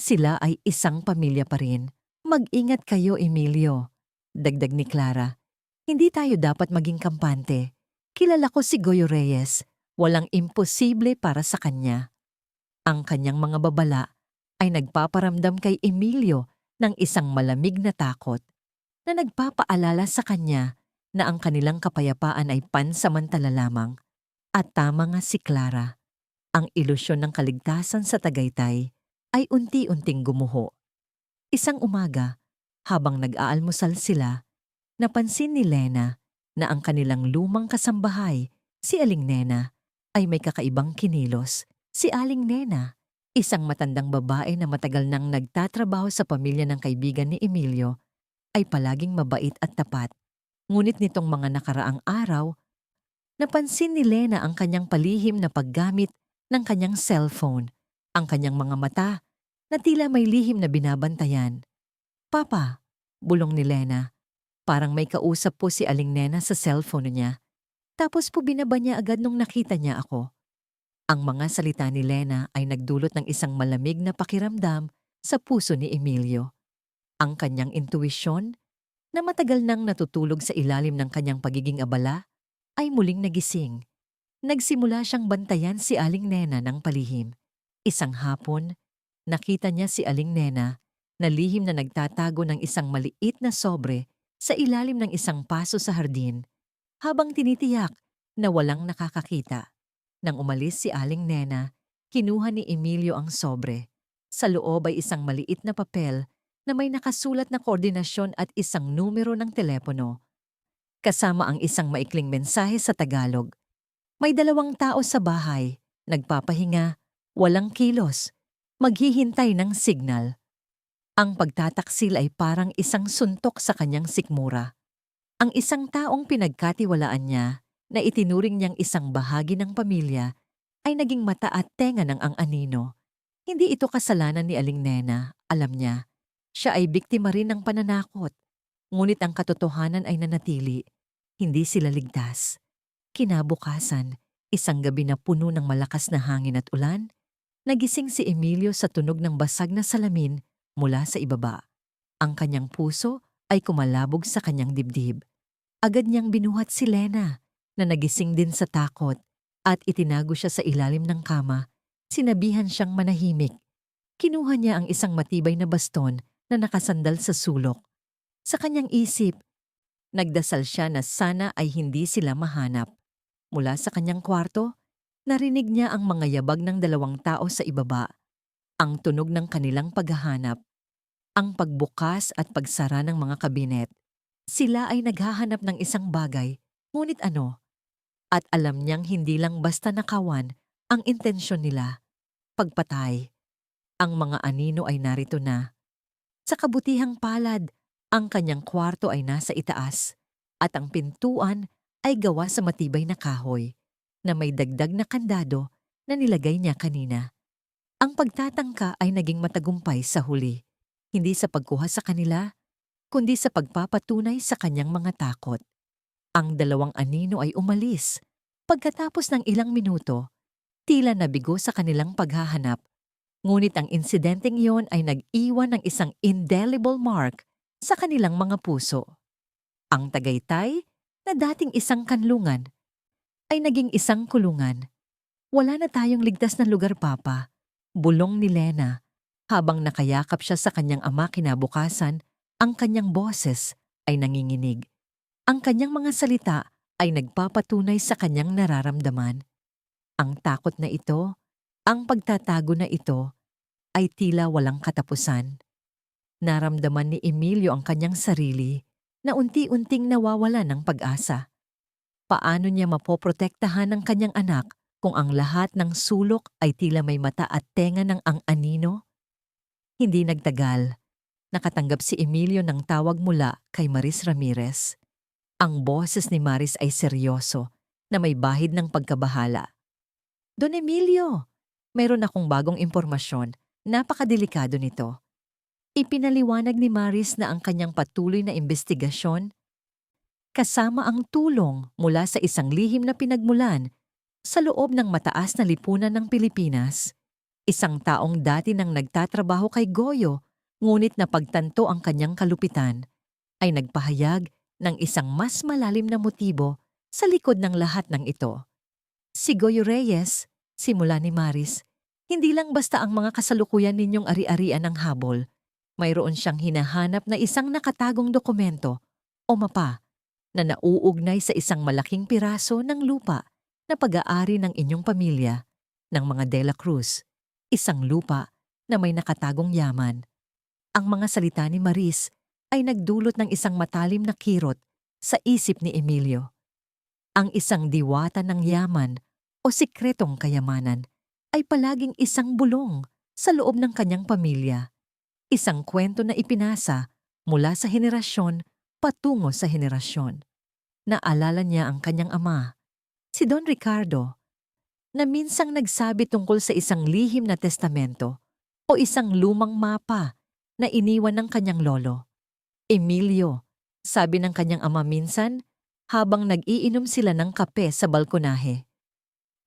sila ay isang pamilya pa rin. "Mag-ingat kayo, Emilio," dagdag ni Clara. "Hindi tayo dapat maging kampante. Kilala ko si Goyo Reyes, walang imposible para sa kanya." Ang kanyang mga babala ay nagpaparamdam kay Emilio ng isang malamig na takot na nagpapaalala sa kanya na ang kanilang kapayapaan ay pansamantala lamang. At tama nga si Clara, ang ilusyon ng kaligtasan sa Tagaytay ay unti-unting gumuho. Isang umaga, habang nag-aalmusal sila, napansin ni Lena na ang kanilang lumang kasambahay, si Aling Nena, ay may kakaibang kinilos. Si Aling Nena, isang matandang babae na matagal nang nagtatrabaho sa pamilya ng kaibigan ni Emilio, ay palaging mabait at tapat. Ngunit nitong mga nakaraang araw, napansin ni Lena ang kanyang palihim na paggamit ng kanyang cellphone, ang kanyang mga mata na tila may lihim na binabantayan. "Papa," bulong ni Lena, parang may kausap po si Aling Nena sa cellphone niya. Tapos po binaba niya agad nung nakita niya ako. Ang mga salita ni Lena ay nagdulot ng isang malamig na pakiramdam sa puso ni Emilio. Ang kanyang intuisyon, na matagal nang natutulog sa ilalim ng kanyang pagiging abala, ay muling nagising. Nagsimula siyang bantayan si Aling Nena ng palihim. Isang hapon, nakita niya si Aling Nena na lihim na nagtatago ng isang maliit na sobre sa ilalim ng isang paso sa hardin, habang tinitiyak na walang nakakakita. Nang umalis si Aling Nena, kinuha ni Emilio ang sobre. Sa loob ay isang maliit na papel na may nakasulat na koordinasyon at isang numero ng telepono, kasama ang isang maikling mensahe sa Tagalog. May 2 tao sa bahay, nagpapahinga, walang kilos, maghihintay ng signal. Ang pagtataksil ay parang isang suntok sa kanyang sikmura. Ang isang taong pinagkatiwalaan niya na itinuring niyang isang bahagi ng pamilya ay naging mata at tenga ng ang anino. Hindi ito kasalanan ni Aling Nena, alam niya. Siya ay biktima rin ng pananakot. Ngunit ang katotohanan ay nanatili. Hindi sila ligtas. Kinabukasan, isang gabi na puno ng malakas na hangin at ulan, nagising si Emilio sa tunog ng basag na salamin mula sa ibaba. Ang kanyang puso ay kumalabog sa kanyang dibdib. Agad niyang binuhat si Lena, na nagising din sa takot, at itinago siya sa ilalim ng kama. Sinabihan siyang manahimik. Kinuha niya ang isang matibay na baston na nakasandal sa sulok. Sa kanyang isip, nagdasal siya na sana ay hindi sila mahanap. Mula sa kanyang kwarto, narinig niya ang mga yabag ng 2 tao sa ibaba, ang tunog ng kanilang paghahanap, ang pagbukas at pagsara ng mga kabinet. Sila ay naghahanap ng isang bagay, ngunit ano? At alam niyang hindi lang basta nakawan ang intensyon nila. Pagpatay. Ang mga anino ay narito na. Sa kabutihang palad, ang kanyang kwarto ay nasa itaas, at ang pintuan ay gawa sa matibay na kahoy, na may dagdag na kandado na nilagay niya kanina. Ang pagtatangka ay naging matagumpay sa huli, hindi sa pagkuha sa kanila, kundi sa pagpapatunay sa kanyang mga takot. Ang 2 anino ay umalis. Pagkatapos ng ilang minuto, tila nabigo sa kanilang paghahanap. Ngunit ang insidenteng iyon ay nag-iwan ng isang indelible mark sa kanilang mga puso. Ang Tagaytay, na dating isang kanlungan, ay naging isang kulungan. Wala na tayong ligtas na lugar, Papa, bulong ni Lena. Habang nakayakap siya sa kanyang ama kinabukasan, ang kanyang boses ay nanginginig. Ang kanyang mga salita ay nagpapatunay sa kanyang nararamdaman. Ang takot na ito, ang pagtatago na ito, ay tila walang katapusan. Naramdaman ni Emilio ang kanyang sarili na unti-unting nawawala ng pag-asa. Paano niya mapoprotektahan ang kanyang anak kung ang lahat ng sulok ay tila may mata at tenga ng ang anino? Hindi nagtagal. Nakatanggap si Emilio ng tawag mula kay Maris Ramirez. Ang boses ni Maris ay seryoso, na may bahid ng pagkabahala. Don Emilio, mayroon akong bagong impormasyon. Napakadelikado nito. Ipinaliwanag ni Maris na ang kanyang patuloy na investigasyon, kasama ang tulong mula sa isang lihim na pinagmulan sa loob ng mataas na lipunan ng Pilipinas, isang taong dati nang nagtatrabaho kay Goyo, ngunit napagtanto ang kanyang kalupitan, ay nagpahayag ng isang mas malalim na motibo sa likod ng lahat ng ito. Si Goyo Reyes, simula ni Maris, hindi lang basta ang mga kasalukuyan ninyong ari-arian ng habol. Mayroon siyang hinahanap na isang nakatagong dokumento o mapa na nauugnay sa isang malaking piraso ng lupa na pag-aari ng inyong pamilya, ng mga De La Cruz. Isang lupa na may nakatagong yaman. Ang mga salita ni Maris ay nagdulot ng isang matalim na kirot sa isip ni Emilio. Ang isang diwata ng yaman o sikretong kayamanan ay palaging isang bulong sa loob ng kanyang pamilya. Isang kwento na ipinasa mula sa henerasyon patungo sa henerasyon. Naalala niya ang kanyang ama, si Don Ricardo, na minsang nagsabi tungkol sa isang lihim na testamento o isang lumang mapa na iniwan ng kanyang lolo. Emilio, sabi ng kanyang ama minsan habang nag-iinom sila ng kape sa balkonahe.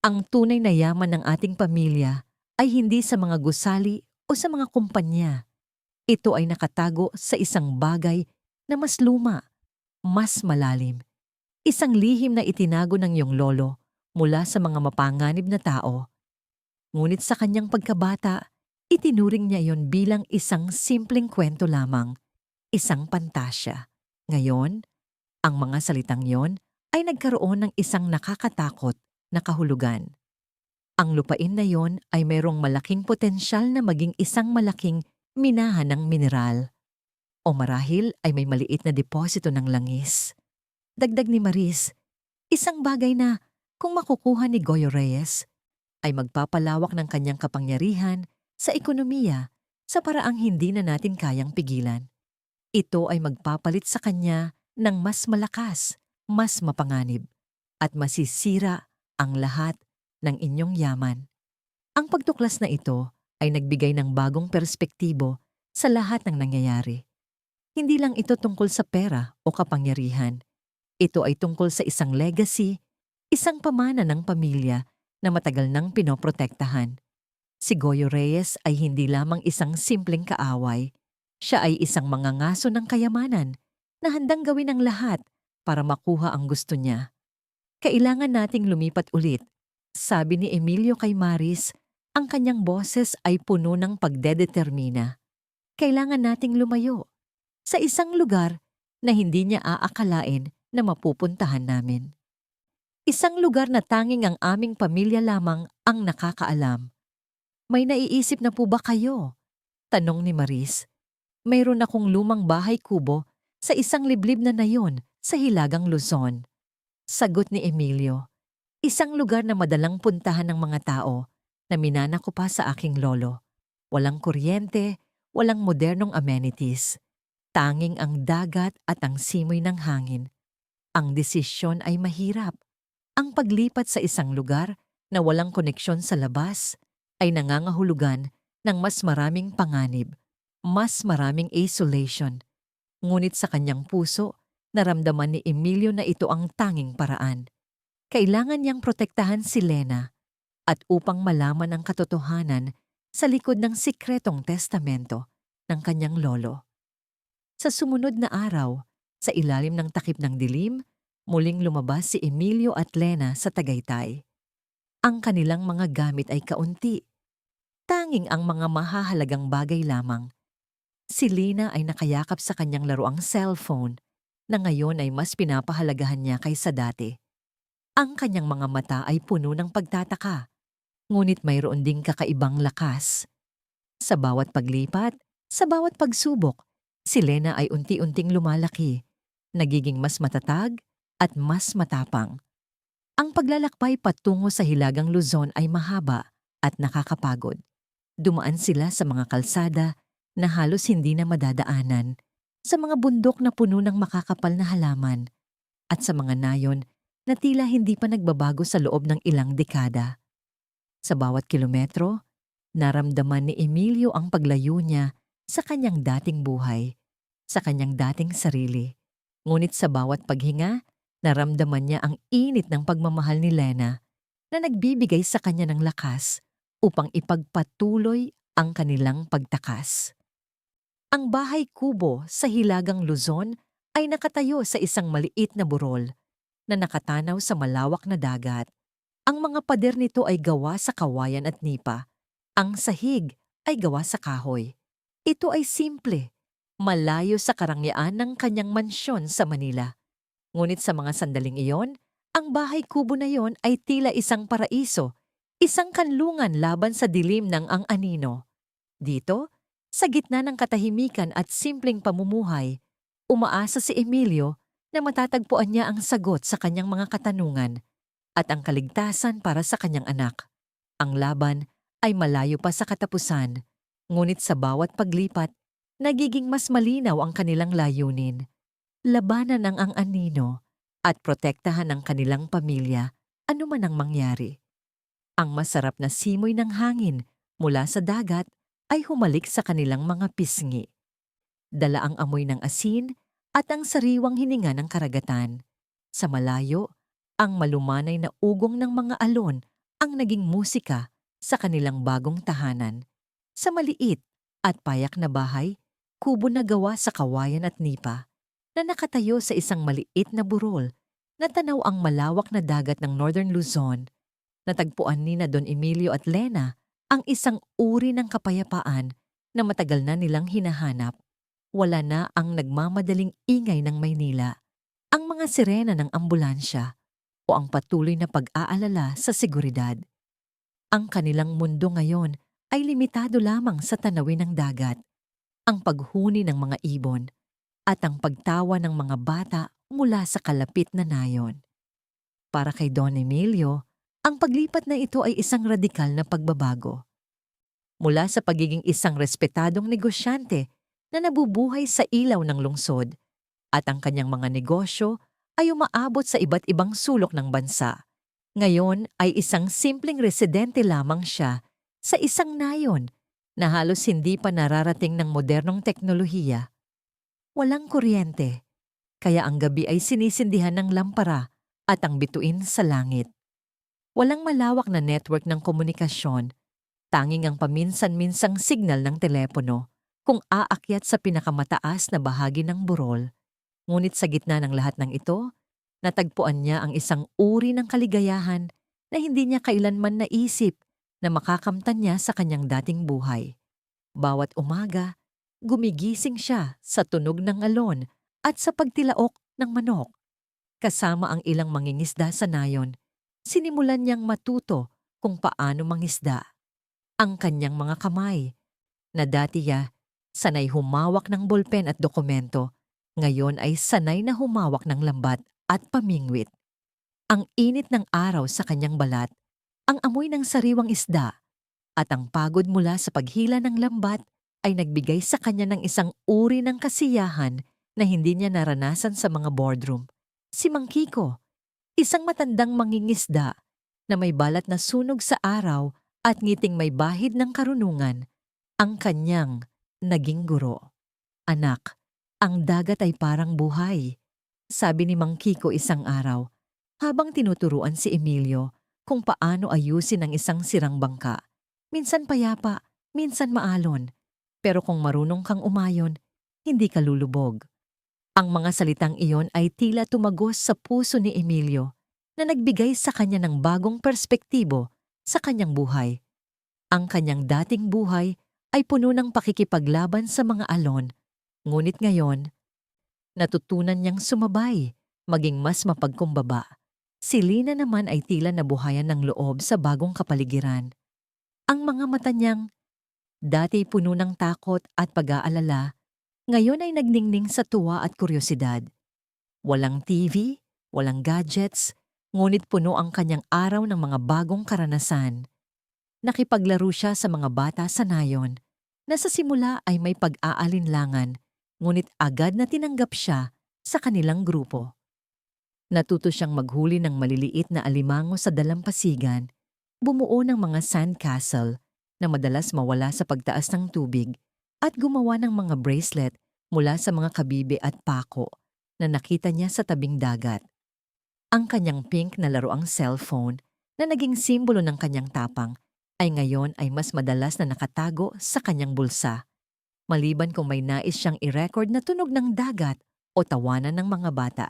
Ang tunay na yaman ng ating pamilya ay hindi sa mga gusali o sa mga kumpanya. Ito ay nakatago sa isang bagay na mas luma, mas malalim. Isang lihim na itinago ng iyong lolo mula sa mga mapanganib na tao. Ngunit sa kanyang pagkabata, itinuring niya iyon bilang isang simpleng kwento lamang, isang pantasya. Ngayon, ang mga salitang iyon ay nagkaroon ng isang nakakatakot na kahulugan. Ang lupain na yon ay mayroong malaking potensyal na maging isang malaking minahan ng mineral o marahil ay may maliit na deposito ng langis. Dagdag ni Maris, isang bagay na kung makukuha ni Goyo Reyes ay magpapalawak ng kanyang kapangyarihan sa ekonomiya sa paraang hindi na natin kayang pigilan. Ito ay magpapalit sa kanya ng mas malakas, mas mapanganib, at masisira ang lahat ng inyong yaman. Ang pagtuklas na ito ay nagbigay ng bagong perspektibo sa lahat ng nangyayari. Hindi lang ito tungkol sa pera o kapangyarihan. Ito ay tungkol sa isang legacy, isang pamana ng pamilya na matagal nang pinoprotektahan. Si Goyo Reyes ay hindi lamang isang simpleng kaaway. Siya ay isang mangangaso ng kayamanan na handang gawin ang lahat para makuha ang gusto niya. Kailangan nating lumipat ulit. Sabi ni Emilio kay Maris, ang kanyang boses ay puno ng pagdedetermina. Kailangan nating lumayo sa isang lugar na hindi niya aakalain na mapupuntahan namin. Isang lugar na tanging ang aming pamilya lamang ang nakakaalam. May naiisip na po ba kayo? Tanong ni Maris. Mayroon akong lumang bahay kubo sa isang liblib na nayon sa Hilagang Luzon. Sagot ni Emilio. Isang lugar na madalang puntahan ng mga tao na minana ko pa sa aking lolo. Walang kuryente, walang modernong amenities. Tanging ang dagat at ang simoy ng hangin. Ang desisyon ay mahirap. Ang paglipat sa isang lugar na walang koneksyon sa labas ay nangangahulugan ng mas maraming panganib, mas maraming isolation. Ngunit sa kanyang puso, naramdaman ni Emilio na ito ang tanging paraan. Kailangan niyang protektahan si Lena at upang malaman ang katotohanan sa likod ng sikretong testamento ng kanyang lolo. Sa sumunod na araw, sa ilalim ng takip ng dilim, muling lumabas si Emilio at Lena sa Tagaytay. Ang kanilang mga gamit ay kaunti. Tanging ang mga mahahalagang bagay lamang. Si Lena ay nakayakap sa kanyang laruang cellphone na ngayon ay mas pinapahalagahan niya kaysa dati. Ang kanyang mga mata ay puno ng pagtataka, ngunit mayroon ding kakaibang lakas. Sa bawat paglipat, sa bawat pagsubok, si Lena ay unti-unting lumalaki, nagiging mas matatag at mas matapang. Ang paglalakbay patungo sa Hilagang Luzon ay mahaba at nakakapagod. Dumaan sila sa mga kalsada na halos hindi na madadaanan, sa mga bundok na puno ng makakapal na halaman, at sa mga nayon na tila hindi pa nagbabago sa loob ng ilang dekada. Sa bawat kilometro, naramdaman ni Emilio ang paglayo niya sa kanyang dating buhay, sa kanyang dating sarili. Ngunit sa bawat paghinga, naramdaman niya ang init ng pagmamahal ni Lena na nagbibigay sa kanya ng lakas upang ipagpatuloy ang kanilang pagtakas. Ang bahay kubo sa Hilagang Luzon ay nakatayo sa isang maliit na burol na nakatanaw sa malawak na dagat. Ang mga pader nito ay gawa sa kawayan at nipa. Ang sahig ay gawa sa kahoy. Ito ay simple, malayo sa karangyaan ng kanyang mansyon sa Manila. Ngunit sa mga sandaling iyon, ang bahay kubo na iyon ay tila isang paraiso, isang kanlungan laban sa dilim ng ang anino. Dito, sa gitna ng katahimikan at simpleng pamumuhay, umaasa si Emilio na matatagpuan niya ang sagot sa kanyang mga katanungan at ang kaligtasan para sa kanyang anak. Ang laban ay malayo pa sa katapusan, ngunit sa bawat paglipat, nagiging mas malinaw ang kanilang layunin. Labanan ang ang anino at protektahan ang kanilang pamilya anuman ang mangyari. Ang masarap na simoy ng hangin mula sa dagat ay humalik sa kanilang mga pisngi. Dala ang amoy ng asin at ang sariwang hininga ng karagatan. Sa malayo, ang malumanay na ugong ng mga alon ang naging musika sa kanilang bagong tahanan. Sa maliit at payak na bahay, kubo na gawa sa kawayan at nipa, na nakatayo sa isang maliit na burol na tanaw ang malawak na dagat ng Northern Luzon. Natagpuan ni na Don Emilio at Lena ang isang uri ng kapayapaan na matagal na nilang hinahanap. Wala na ang nagmamadaling ingay ng Maynila. ang mga sirena ng ambulansya o ang patuloy na pag-aalala sa seguridad. Ang kanilang mundo ngayon ay limitado lamang sa tanawin ng dagat, ang paghuni ng mga ibon, at ang pagtawa ng mga bata mula sa kalapit na nayon. Para kay Don Emilio, ang paglipat na ito ay isang radikal na pagbabago. Mula sa pagiging isang respetadong negosyante na nabubuhay sa ilaw ng lungsod at ang kanyang mga negosyo ay umaabot sa iba't ibang sulok ng bansa. Ngayon ay isang simpleng residente lamang siya sa isang nayon na halos hindi pa nararating ng modernong teknolohiya. Walang kuryente, kaya ang gabi ay sinisindihan ng lampara at ang bituin sa langit. Walang malawak na network ng komunikasyon, tanging ang paminsan-minsang signal ng telepono kung aakyat sa pinakamataas na bahagi ng burol. Ngunit sa gitna ng lahat ng ito, natagpuan niya ang isang uri ng kaligayahan na hindi niya kailanman naisip na makakamtan niya sa kanyang dating buhay. Bawat umaga, gumigising siya sa tunog ng alon at sa pagtilaok ng manok. Kasama ang ilang mangingisda sa nayon, sinimulan niyang matuto kung paano mangisda. Ang kanyang mga kamay, na dati sanay humawak ng bolpen at dokumento, ngayon ay sanay na humawak ng lambat at pamingwit. Ang init ng araw sa kanyang balat, ang amoy ng sariwang isda, at ang pagod mula sa paghila ng lambat ay nagbigay sa kanya ng isang uri ng kasiyahan na hindi niya naranasan sa mga boardroom. Si Mang Kiko, isang matandang mangingisda na may balat na sunog sa araw at ngiting may bahid ng karunungan, ang kanyang naging guro. Anak, ang dagat ay parang buhay, sabi ni Mang Kiko isang araw, habang tinuturuan si Emilio kung paano ayusin ang isang sirang bangka. Minsan payapa, minsan maalon, pero kung marunong kang umayon, hindi ka lulubog. Ang mga salitang iyon ay tila tumagos sa puso ni Emilio na nagbigay sa kanya ng bagong perspektibo sa kanyang buhay. Ang kanyang dating buhay ay puno ng pakikipaglaban sa mga alon, ngunit ngayon, natutunan niyang sumabay, maging mas mapagkumbaba. Si Lina naman ay tila nabuhayan ng loob sa bagong kapaligiran. Ang mga mata niyang, dati puno ng takot at pag-aalala, ngayon ay nagningning sa tuwa at kuryosidad. Walang TV, walang gadgets, ngunit puno ang kanyang araw ng mga bagong karanasan. Nakipaglaro siya sa mga bata sa nayon, na sa simula ay may pag-aalinlangan, ngunit agad na tinanggap siya sa kanilang grupo. Natuto siyang maghuli ng maliliit na alimango sa dalampasigan, bumuo ng mga sandcastle na madalas mawala sa pagtaas ng tubig, at gumawa ng mga bracelet mula sa mga kabibe at pako na nakita niya sa tabing dagat. Ang kanyang pink na laruang cellphone na naging simbolo ng kanyang tapang ay ngayon ay mas madalas na nakatago sa kanyang bulsa, maliban kung may nais siyang i-record na tunog ng dagat o tawanan ng mga bata.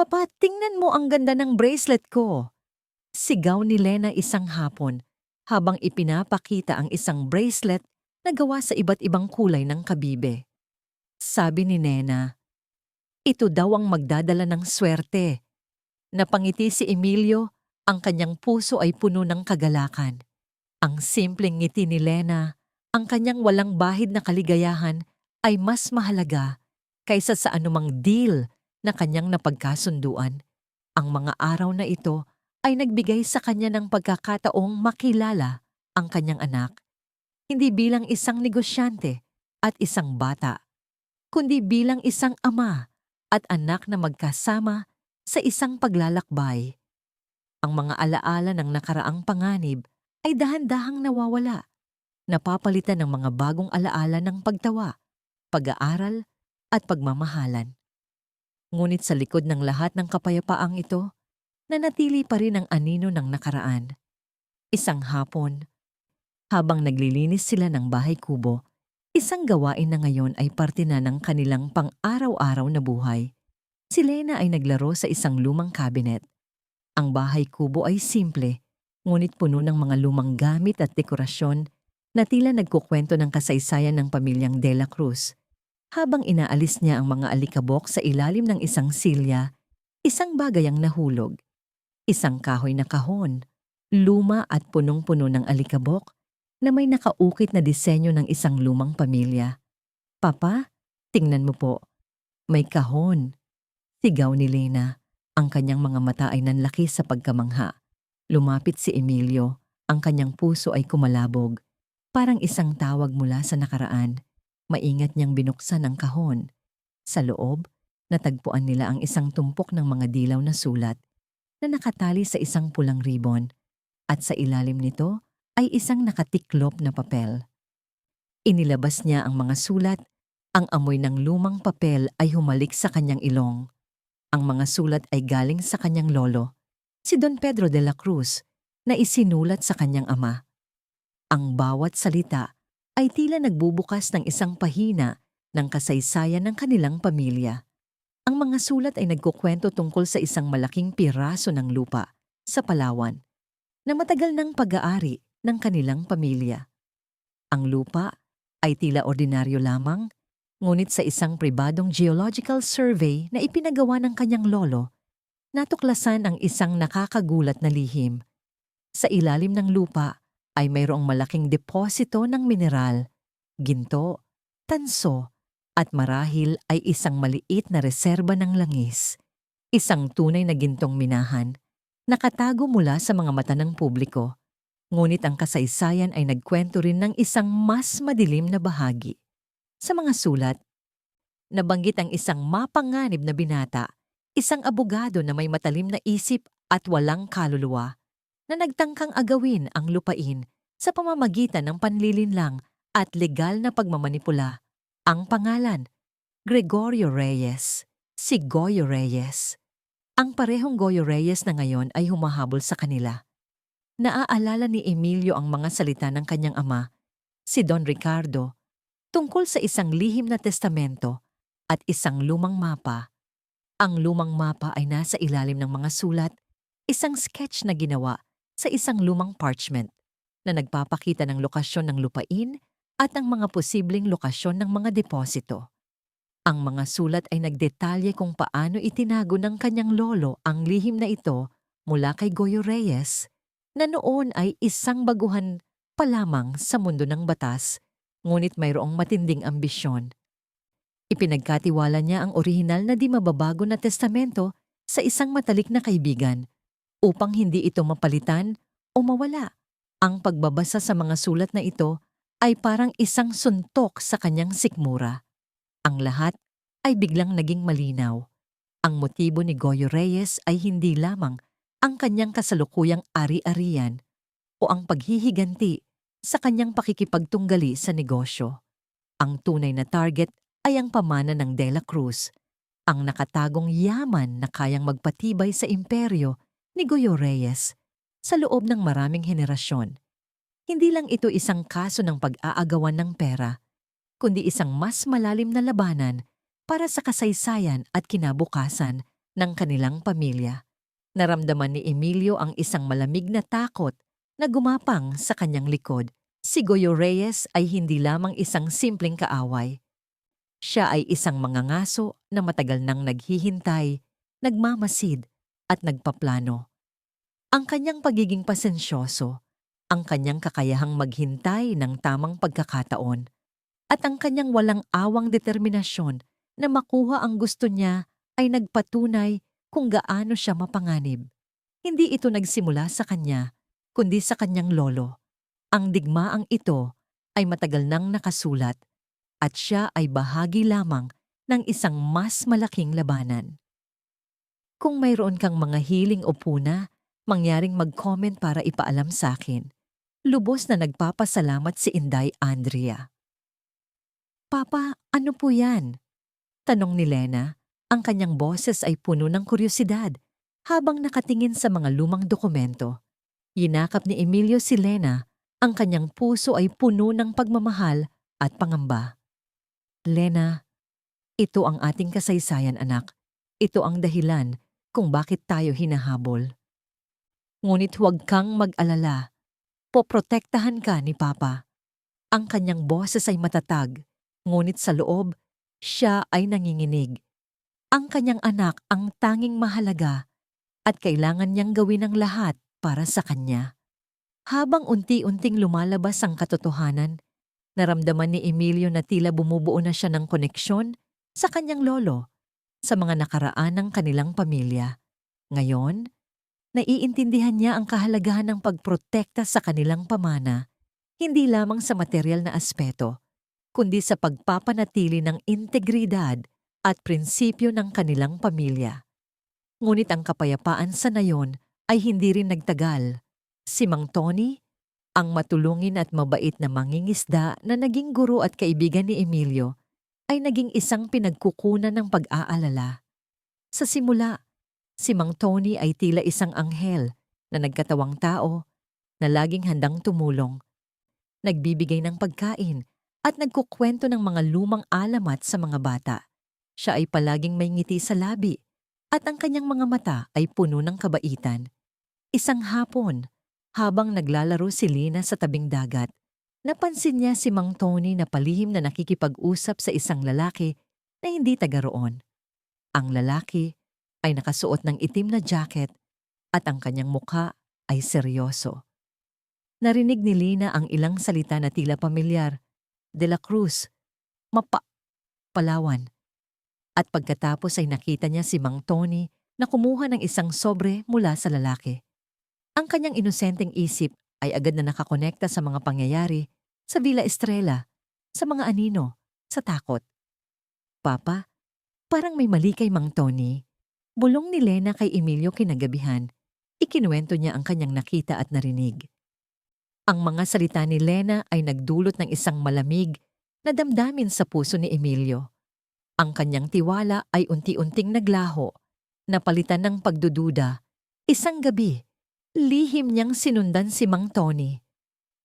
"Papa, tingnan mo ang ganda ng bracelet ko!" Sigaw ni Lena isang hapon habang ipinapakita ang isang bracelet na gawa sa iba't ibang kulay ng kabibe. Sabi ni Nena, ito daw ang magdadala ng swerte. Napangiti si Emilio, ang kanyang puso ay puno ng kagalakan. Ang simpleng ngiti ni Lena, ang kanyang walang bahid na kaligayahan ay mas mahalaga kaysa sa anumang deal na kanyang napagkasunduan. Ang mga araw na ito ay nagbigay sa kanya ng pagkakataong makilala ang kanyang anak, hindi bilang isang negosyante at isang bata, kundi bilang isang ama at anak na magkasama sa isang paglalakbay. Ang mga alaala ng nakaraang panganib ay dahan-dahang nawawala, napapalitan ng mga bagong alaala ng pagtawa, pag-aaral at pagmamahalan. Ngunit sa likod ng lahat ng kapayapaang ito, nanatili pa rin ang anino ng nakaraan. Isang hapon, habang naglilinis sila ng bahay kubo, isang gawain na ngayon ay parte na ng kanilang pang-araw-araw na buhay. Si Lena ay naglaro sa isang lumang cabinet. Ang bahay kubo ay simple, ngunit puno ng mga lumang gamit at dekorasyon na tila nagkukwento ng kasaysayan ng pamilyang De La Cruz. Habang inaalis niya ang mga alikabok sa ilalim ng isang silya, isang bagay ang nahulog. Isang kahoy na kahon, luma at punong-puno ng alikabok na may nakaukit na disenyo ng isang lumang pamilya. "Papa, tingnan mo po, may kahon." Sigaw ni Lena. Ang kanyang mga mata ay nanlaki sa pagkamangha. Lumapit si Emilio. Ang kanyang puso ay kumalabog. Parang isang tawag mula sa nakaraan. Maingat niyang binuksan ang kahon. Sa loob, natagpuan nila ang isang tumpok ng mga dilaw na sulat na nakatali sa isang pulang ribon. At sa ilalim nito ay isang nakatiklop na papel. Inilabas niya ang mga sulat. Ang amoy ng lumang papel ay humalik sa kanyang ilong. Ang mga sulat ay galing sa kanyang lolo, si Don Pedro de la Cruz, na isinulat sa kanyang ama. Ang bawat salita ay tila nagbubukas ng isang pahina ng kasaysayan ng kanilang pamilya. Ang mga sulat ay nagkukwento tungkol sa isang malaking piraso ng lupa sa Palawan na matagal ng pag-aari ng kanilang pamilya. Ang lupa ay tila ordinaryo lamang, ngunit sa isang pribadong geological survey na ipinagawa ng kanyang lolo, natuklasan ang isang nakakagulat na lihim. Sa ilalim ng lupa ay mayroong malaking deposito ng mineral, ginto, tanso, at marahil ay isang maliit na reserba ng langis. Isang tunay na gintong minahan, nakatago mula sa mga mata ng publiko. Ngunit ang kasaysayan ay nagkwento rin ng isang mas madilim na bahagi. Sa mga sulat, nabanggit ang isang mapanganib na binata, isang abogado na may matalim na isip at walang kaluluwa, na nagtangkang agawin ang lupain sa pamamagitan ng panlilinlang at legal na pagmamanipula. Ang pangalan, Gregorio Reyes, si Goyo Reyes. Ang parehong Goyo Reyes na ngayon ay humahabol sa kanila. Naaalala ni Emilio ang mga salita ng kanyang ama, si Don Ricardo, tungkol sa isang lihim na testamento at isang lumang mapa. Ang lumang mapa ay nasa ilalim ng mga sulat, isang sketch na ginawa sa isang lumang parchment na nagpapakita ng lokasyon ng lupain at ang mga posibleng lokasyon ng mga deposito. Ang mga sulat ay nagdetalye kung paano itinago ng kanyang lolo ang lihim na ito mula kay Goyo Reyes, na noon ay isang baguhan pa lamang sa mundo ng batas, ngunit mayroong matinding ambisyon. Ipinagkatiwala niya ang orihinal na di mababago na testamento sa isang matalik na kaibigan upang hindi ito mapalitan o mawala. Ang pagbabasa sa mga sulat na ito ay parang isang suntok sa kanyang sikmura. Ang lahat ay biglang naging malinaw. Ang motibo ni Goyo Reyes ay hindi lamang ang kanyang kasalukuyang ari-arian o ang paghihiganti sa kanyang pakikipagtunggali sa negosyo. Ang tunay na target ay ang pamana ng De La Cruz, ang nakatagong yaman na kayang magpatibay sa imperyo ni Goyo Reyes sa loob ng maraming henerasyon. Hindi lang ito isang kaso ng pag-aagawan ng pera, kundi isang mas malalim na labanan para sa kasaysayan at kinabukasan ng kanilang pamilya. Naramdaman ni Emilio ang isang malamig na takot na gumapang sa kanyang likod. Si Goyo Reyes ay hindi lamang isang simpleng kaaway. Siya ay isang mangangaso na matagal nang naghihintay, nagmamasid at nagpaplano. Ang kanyang pagiging pasensyoso, ang kanyang kakayahang maghintay ng tamang pagkakataon, at ang kanyang walang awang determinasyon na makuha ang gusto niya ay nagpatunay kung gaano siya mapanganib. Hindi ito nagsimula sa kanya, kundi sa kanyang lolo. Ang digmaang ito ay matagal nang nakasulat at siya ay bahagi lamang ng isang mas malaking labanan. Kung mayroon kang mga hiling o puna, mangyaring mag-comment para ipaalam sa akin. Lubos na nagpapasalamat si Inday Andrea. "Papa, ano po yan?" tanong ni Lena. Ang kanyang boses ay puno ng kuryosidad habang nakatingin sa mga lumang dokumento. Yinakap ni Emilio si Lena. Ang kanyang puso ay puno ng pagmamahal at pangamba. "Lena, ito ang ating kasaysayan, anak. Ito ang dahilan kung bakit tayo hinahabol. Ngunit huwag kang mag-alala. Poprotektahan ka ni Papa." Ang kanyang boses ay matatag, ngunit sa loob, Siya ay nanginginig. Ang kanyang anak ang tanging mahalaga at kailangan niyang gawin ang lahat para sa kanya. Habang unti-unting lumalabas ang katotohanan, naramdaman ni Emilio na tila bumubuo na siya ng koneksyon sa kanyang lolo, sa mga nakaraan ng kanilang pamilya. Ngayon, naiintindihan niya ang kahalagahan ng pagprotekta sa kanilang pamana, hindi lamang sa material na aspeto, kundi sa pagpapanatili ng integridad at prinsipyo ng kanilang pamilya. Ngunit ang kapayapaan sa nayon ay hindi rin nagtagal. Si Mang Tony, ang matulungin at mabait na mangingisda na naging guro at kaibigan ni Emilio, ay naging isang pinagkukunan ng pag-aalala. Sa simula, si Mang Tony ay tila isang anghel na nagkatawang tao na laging handang tumulong, nagbibigay ng pagkain at nagkukwento ng mga lumang alamat sa mga bata. Siya ay palaging may ngiti sa labi at ang kanyang mga mata ay puno ng kabaitan. Isang hapon, habang naglalaro si Lina sa tabing dagat, napansin niya si Mang Tony na palihim na nakikipag-usap sa isang lalaki na hindi taga roon. Ang lalaki ay nakasuot ng itim na jacket at ang kanyang mukha ay seryoso. Narinig ni Lina ang ilang salita na tila pamilyar. De la Cruz, Palawan. At pagkatapos ay nakita niya si Mang Tony na kumuha ng isang sobre mula sa lalaki. Ang kanyang inosenteng isip ay agad na nakakonekta sa mga pangyayari sa Villa Estrella, sa mga anino, sa takot. Papa, parang may mali kay Mang Tony. Bulong ni Lena kay Emilio kinagabihan. Ikinuwento niya ang kanyang nakita at narinig. Ang mga salita ni Lena ay nagdulot ng isang malamig na damdamin sa puso ni Emilio. Ang kanyang tiwala ay unti-unting naglaho, napalitan ng pagdududa. Isang gabi, lihim niyang sinundan si Mang Tony.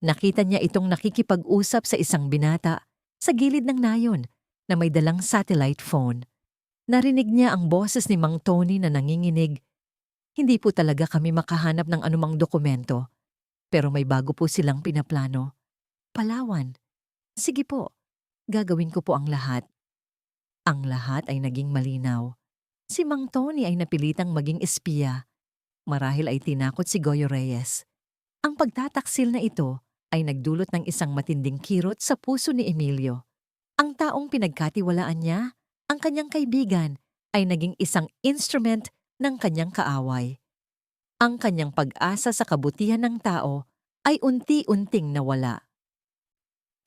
Nakita niya itong nakikipag-usap sa isang binata sa gilid ng nayon na may dalang satellite phone. Narinig niya ang boses ni Mang Tony na nanginginig. Hindi po talaga kami makahanap ng anumang dokumento, pero may bago po silang pinaplano. Palawan. Sige po, gagawin ko po ang lahat. Ang lahat ay naging malinaw. Si Mang Tony ay napilitang maging espiya. Marahil ay tinakot si Goyo Reyes. Ang pagtataksil na ito ay nagdulot ng isang matinding kirot sa puso ni Emilio. Ang taong pinagkatiwalaan niya, ang kanyang kaibigan, ay naging isang instrument ng kanyang kaaway. Ang kanyang pag-asa sa kabutihan ng tao ay unti-unting nawala.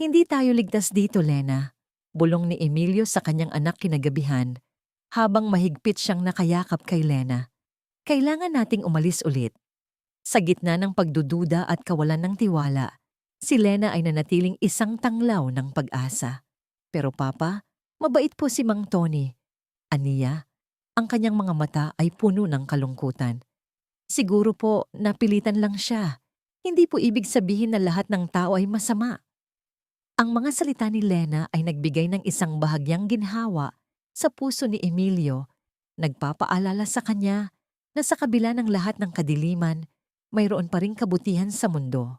Hindi tayo ligtas dito, Lena, bulong ni Emilio sa kanyang anak kinagabihan, habang mahigpit siyang nakayakap kay Lena. Kailangan nating umalis ulit. Sa gitna ng pagdududa at kawalan ng tiwala, si Lena ay nanatiling isang tanglaw ng pag-asa. Pero Papa, mabait po si Mang Tony. Aniya, ang kanyang mga mata ay puno ng kalungkutan. Siguro po napilitan lang siya. Hindi po ibig sabihin na lahat ng tao ay masama. Ang mga salita ni Lena ay nagbigay ng isang bahagyang ginhawa sa puso ni Emilio, nagpapaalala sa kanya na sa kabila ng lahat ng kadiliman, mayroon pa ring kabutihan sa mundo.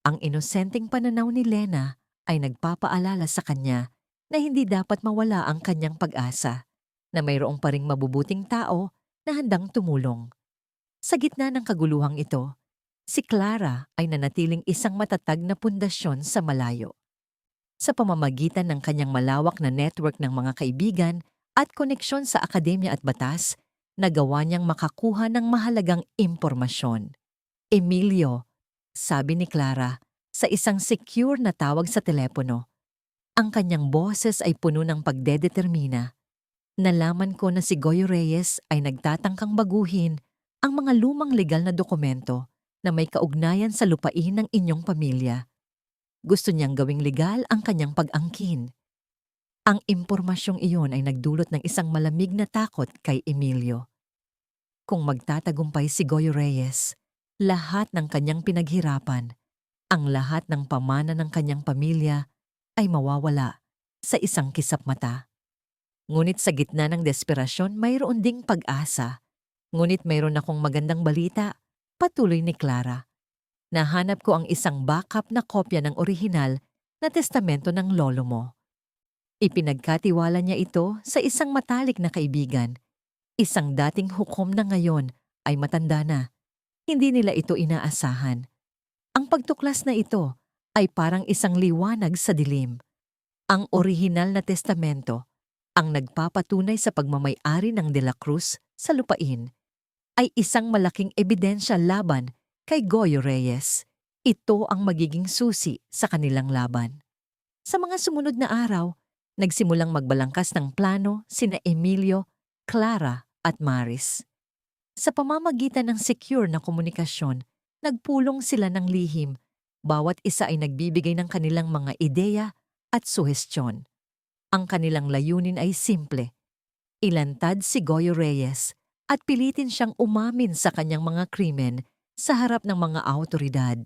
Ang inosenteng pananaw ni Lena ay nagpapaalala sa kanya na hindi dapat mawala ang kanyang pag-asa, na mayroong pa ring mabubuting tao na handang tumulong. Sa gitna ng kaguluhang ito, si Clara ay nanatiling isang matatag na pundasyon sa malayo. Sa pamamagitan ng kanyang malawak na network ng mga kaibigan at koneksyon sa akademya at batas, nagawa niyang makakuha ng mahalagang impormasyon. Emilio, sabi ni Clara, sa isang secure na tawag sa telepono. Ang kanyang boses ay puno ng pagdedetermina. Nalaman ko na si Goyo Reyes ay nagtatangkang baguhin ang mga lumang legal na dokumento na may kaugnayan sa lupain ng inyong pamilya. Gusto niyang gawing legal ang kanyang pag-angkin. Ang impormasyong iyon ay nagdulot ng isang malamig na takot kay Emilio. Kung magtatagumpay si Goyo Reyes, lahat ng kanyang pinaghirapan, ang lahat ng pamana ng kanyang pamilya ay mawawala sa isang kisap mata. Ngunit sa gitna ng desperasyon, mayroon ding pag-asa. Ngunit mayroon akong magandang balita, patuloy ni Clara. Nahanap ko ang isang backup na kopya ng orihinal na testamento ng lolo mo. Ipinagkatiwala niya ito sa isang matalik na kaibigan, isang dating hukom na ngayon ay matanda na. Hindi nila ito inaasahan. Ang pagtuklas na ito ay parang isang liwanag sa dilim. Ang orihinal na testamento, ang nagpapatunay sa pagmamay-ari ng De La Cruz sa lupain, ay isang malaking ebidensya laban kay Goyo Reyes. Ito ang magiging susi sa kanilang laban. Sa mga sumunod na araw, nagsimulang magbalangkas ng plano sina Emilio, Clara at Maris. Sa pamamagitan ng secure na komunikasyon, nagpulong sila ng lihim. Bawat isa ay nagbibigay ng kanilang mga ideya at suhestyon. Ang kanilang layunin ay simple. Ilantad si Goyo Reyes at pilitin siyang umamin sa kanyang mga krimen sa harap ng mga awtoridad.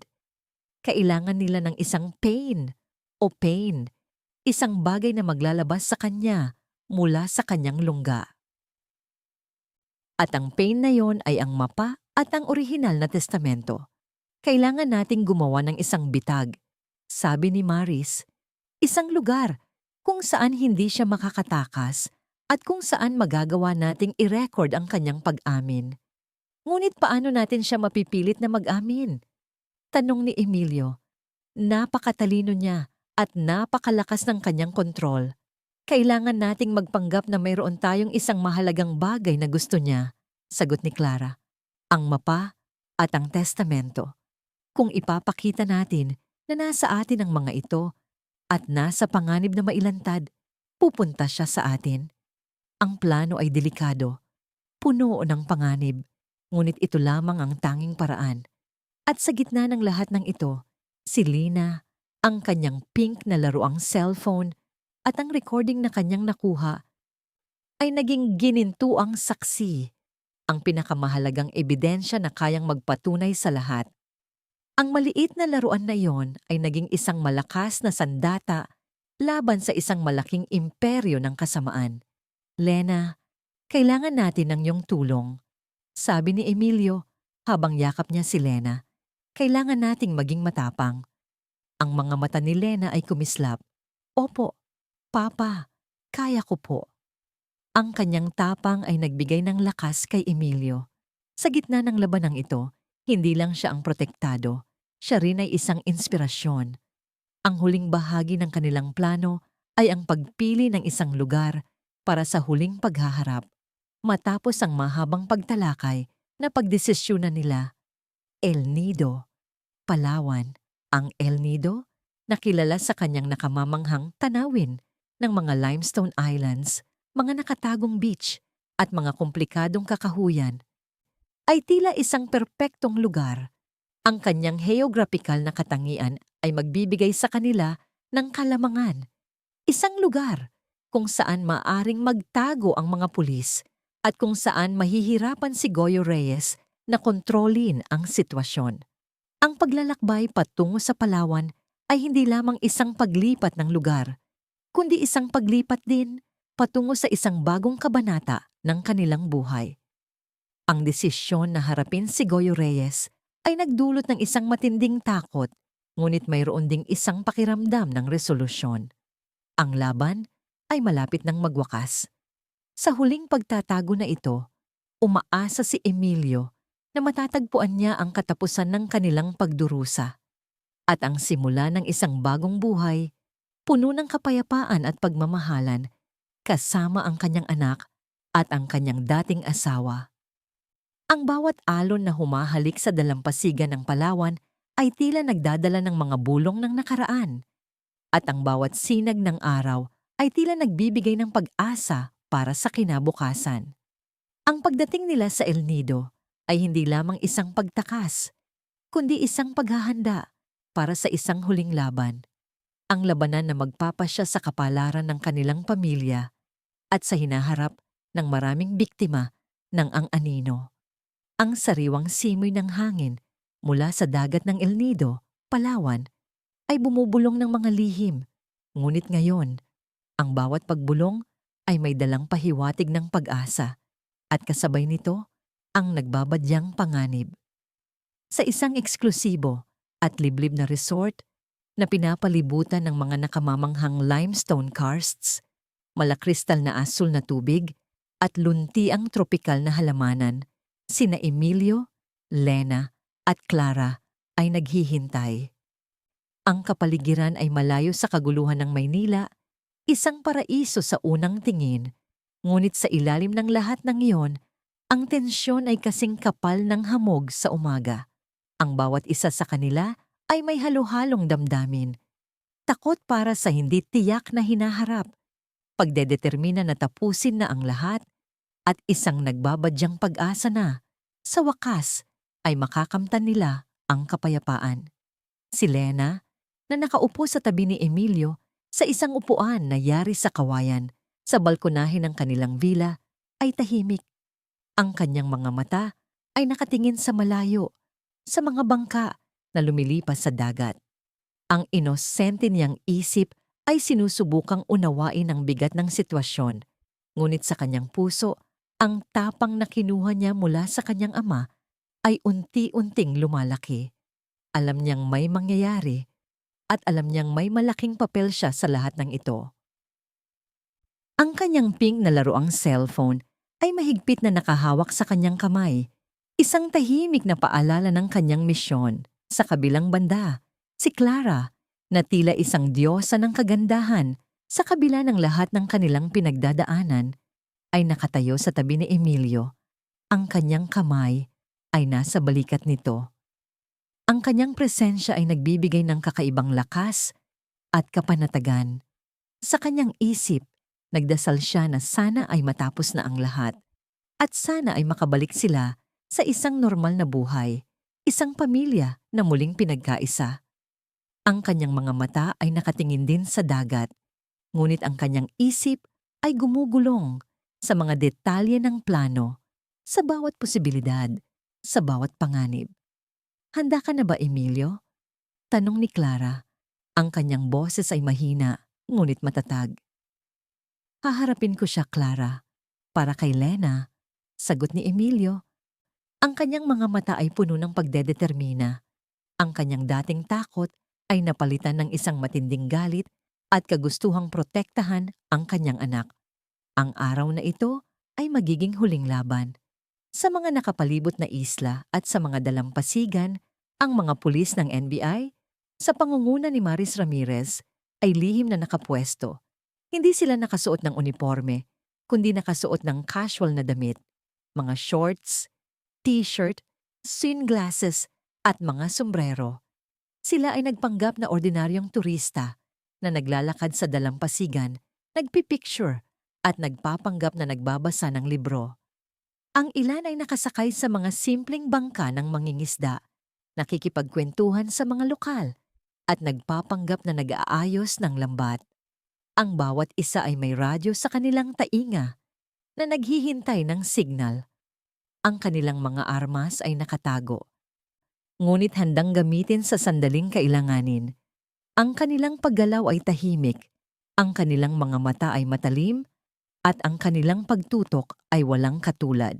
Kailangan nila ng isang pain, isang bagay na maglalabas sa kanya mula sa kanyang lungga. At ang pain na yon ay ang mapa at ang orihinal na testamento. Kailangan nating gumawa ng isang bitag, sabi ni Maris, isang lugar kung saan hindi siya makakatakas at kung saan magagawa nating i-record ang kanyang pag-amin. Ngunit paano natin siya mapipilit na mag-amin? Tanong ni Emilio. Napakatalino niya at napakalakas ng kanyang kontrol. Kailangan nating magpanggap na mayroon tayong isang mahalagang bagay na gusto niya, sagot ni Clara. Ang mapa at ang testamento. Kung ipapakita natin na nasa atin ang mga ito at nasa panganib na mailantad, pupunta siya sa atin. Ang plano ay delikado, puno ng panganib, ngunit ito lamang ang tanging paraan. At sa gitna ng lahat ng ito, si Lina, ang kanyang pink na laruang cellphone at ang recording na kanyang nakuha ay naging ginintuang saksi, ang pinakamahalagang ebidensya na kayang magpatunay sa lahat. Ang maliit na laruan na iyon ay naging isang malakas na sandata laban sa isang malaking imperyo ng kasamaan. Lena, kailangan natin ng iyong tulong, sabi ni Emilio habang yakap niya si Lena. Kailangan nating maging matapang. Ang mga mata ni Lena ay kumislap. Opo, Papa, kaya ko po. Ang kanyang tapang ay nagbigay ng lakas kay Emilio. Sa gitna ng labanang ito, hindi lang siya ang protektado, siya rin ay isang inspirasyon. Ang huling bahagi ng kanilang plano ay ang pagpili ng isang lugar para sa huling paghaharap. Matapos ang mahabang pagtalakay na pagdesisyonan nila, El Nido, Palawan. Ang El Nido, nakilala sa kanyang nakamamanghang tanawin ng mga limestone islands, mga nakatagong beach at mga komplikadong kakahuyan, ay tila isang perpektong lugar. Ang kanyang geographical na katangian ay magbibigay sa kanila ng kalamangan. Isang lugar kung saan maaring magtago ang mga pulis at kung saan mahihirapan si Goyo Reyes na kontrolin ang sitwasyon. Ang paglalakbay patungo sa Palawan ay hindi lamang isang paglipat ng lugar, kundi isang paglipat din patungo sa isang bagong kabanata ng kanilang buhay. Ang desisyon na harapin si Goyo Reyes ay nagdulot ng isang matinding takot, ngunit mayroon ding isang pakiramdam ng resolusyon. Ang laban ay malapit ng magwakas. Sa huling pagtatago na ito, umaasa si Emilio na matatagpuan niya ang katapusan ng kanilang pagdurusa at ang simula ng isang bagong buhay, puno ng kapayapaan at pagmamahalan, kasama ang kanyang anak at ang kanyang dating asawa. Ang bawat alon na humahalik sa dalampasigan ng Palawan ay tila nagdadala ng mga bulong ng nakaraan, at ang bawat sinag ng araw ay tila nagbibigay ng pag-asa para sa kinabukasan. Ang pagdating nila sa El Nido ay hindi lamang isang pagtakas, kundi isang paghahanda para sa isang huling laban. Ang labanan na magpapasya sa kapalaran ng kanilang pamilya at sa hinaharap ng maraming biktima ng ang anino. Ang sariwang simoy ng hangin mula sa dagat ng El Nido, Palawan, ay bumubulong ng mga lihim. Ngunit ngayon, ang bawat pagbulong ay may dalang pahiwatig ng pag-asa at kasabay nito ang nagbabadyang panganib. Sa isang eksklusibo at liblib na resort, na pinapalibutan ng mga nakamamanghang limestone karsts, malakristal na asul na tubig, at luntiang tropikal na halamanan, sina Emilio, Lena, at Clara ay naghihintay. Ang kapaligiran ay malayo sa kaguluhan ng Maynila, isang paraiso sa unang tingin, ngunit sa ilalim ng lahat ng iyon, ang tensyon ay kasing kapal ng hamog sa umaga. Ang bawat isa sa kanila ay may halo-halong damdamin. Takot para sa hindi tiyak na hinaharap, pagdedetermina na tapusin na ang lahat, at isang nagbabadyang pag-asa na, sa wakas, ay makakamtan nila ang kapayapaan. Si Lena, na nakaupo sa tabi ni Emilio sa isang upuan na yari sa kawayan sa balkonahe ng kanilang villa, ay tahimik. Ang kanyang mga mata ay nakatingin sa malayo, sa mga bangka na lumilipas sa dagat. Ang inosente niyang isip ay sinusubukang unawain ang bigat ng sitwasyon, ngunit sa kanyang puso, ang tapang na kinuha niya mula sa kanyang ama ay unti-unting lumalaki. Alam niyang may mangyayari at alam niyang may malaking papel siya sa lahat ng ito. Ang kanyang pink na laruang cellphone ay mahigpit na nakahawak sa kanyang kamay, isang tahimik na paalala ng kanyang misyon. Sa kabilang banda, si Clara, na tila isang diyosa ng kagandahan sa kabila ng lahat ng kanilang pinagdadaanan, ay nakatayo sa tabi ni Emilio. Ang kanyang kamay ay nasa balikat nito. Ang kanyang presensya ay nagbibigay ng kakaibang lakas at kapanatagan. Sa kanyang isip, nagdasal siya na sana ay matapos na ang lahat at sana ay makabalik sila sa isang normal na buhay, isang pamilya na muling pinagkaisa. Ang kanyang mga mata ay nakatingin din sa dagat, ngunit ang kanyang isip ay gumugulong sa mga detalye ng plano, sa bawat posibilidad, sa bawat panganib. Handa ka na ba, Emilio? Tanong ni Clara. Ang kanyang boses ay mahina, ngunit matatag. Haharapin ko siya, Clara. Para kay Lena, sagot ni Emilio. Ang kanyang mga mata ay puno ng pagdedetermina. Ang kanyang dating takot ay napalitan ng isang matinding galit at kagustuhang protektahan ang kanyang anak. Ang araw na ito ay magiging huling laban. Sa mga nakapalibot na isla at sa mga dalampasigan, ang mga pulis ng NBI, sa pangunguna ni Maris Ramirez, ay lihim na nakapwesto. Hindi sila nakasuot ng uniforme, kundi nakasuot ng casual na damit, mga shorts, t-shirt, sunglasses, at mga sombrero. Sila ay nagpanggap na ordinaryong turista na naglalakad sa dalampasigan, nagpipicture, at nagpapanggap na nagbabasa ng libro. Ang ilan ay nakasakay sa mga simpleng bangka ng mangingisda, nakikipagkwentuhan sa mga lokal, at nagpapanggap na nag-aayos ng lambat. Ang bawat isa ay may radyo sa kanilang tainga na naghihintay ng signal. Ang kanilang mga armas ay nakatago, ngunit handang gamitin sa sandaling kailanganin. Ang kanilang paggalaw ay tahimik, ang kanilang mga mata ay matalim, at ang kanilang pagtutok ay walang katulad.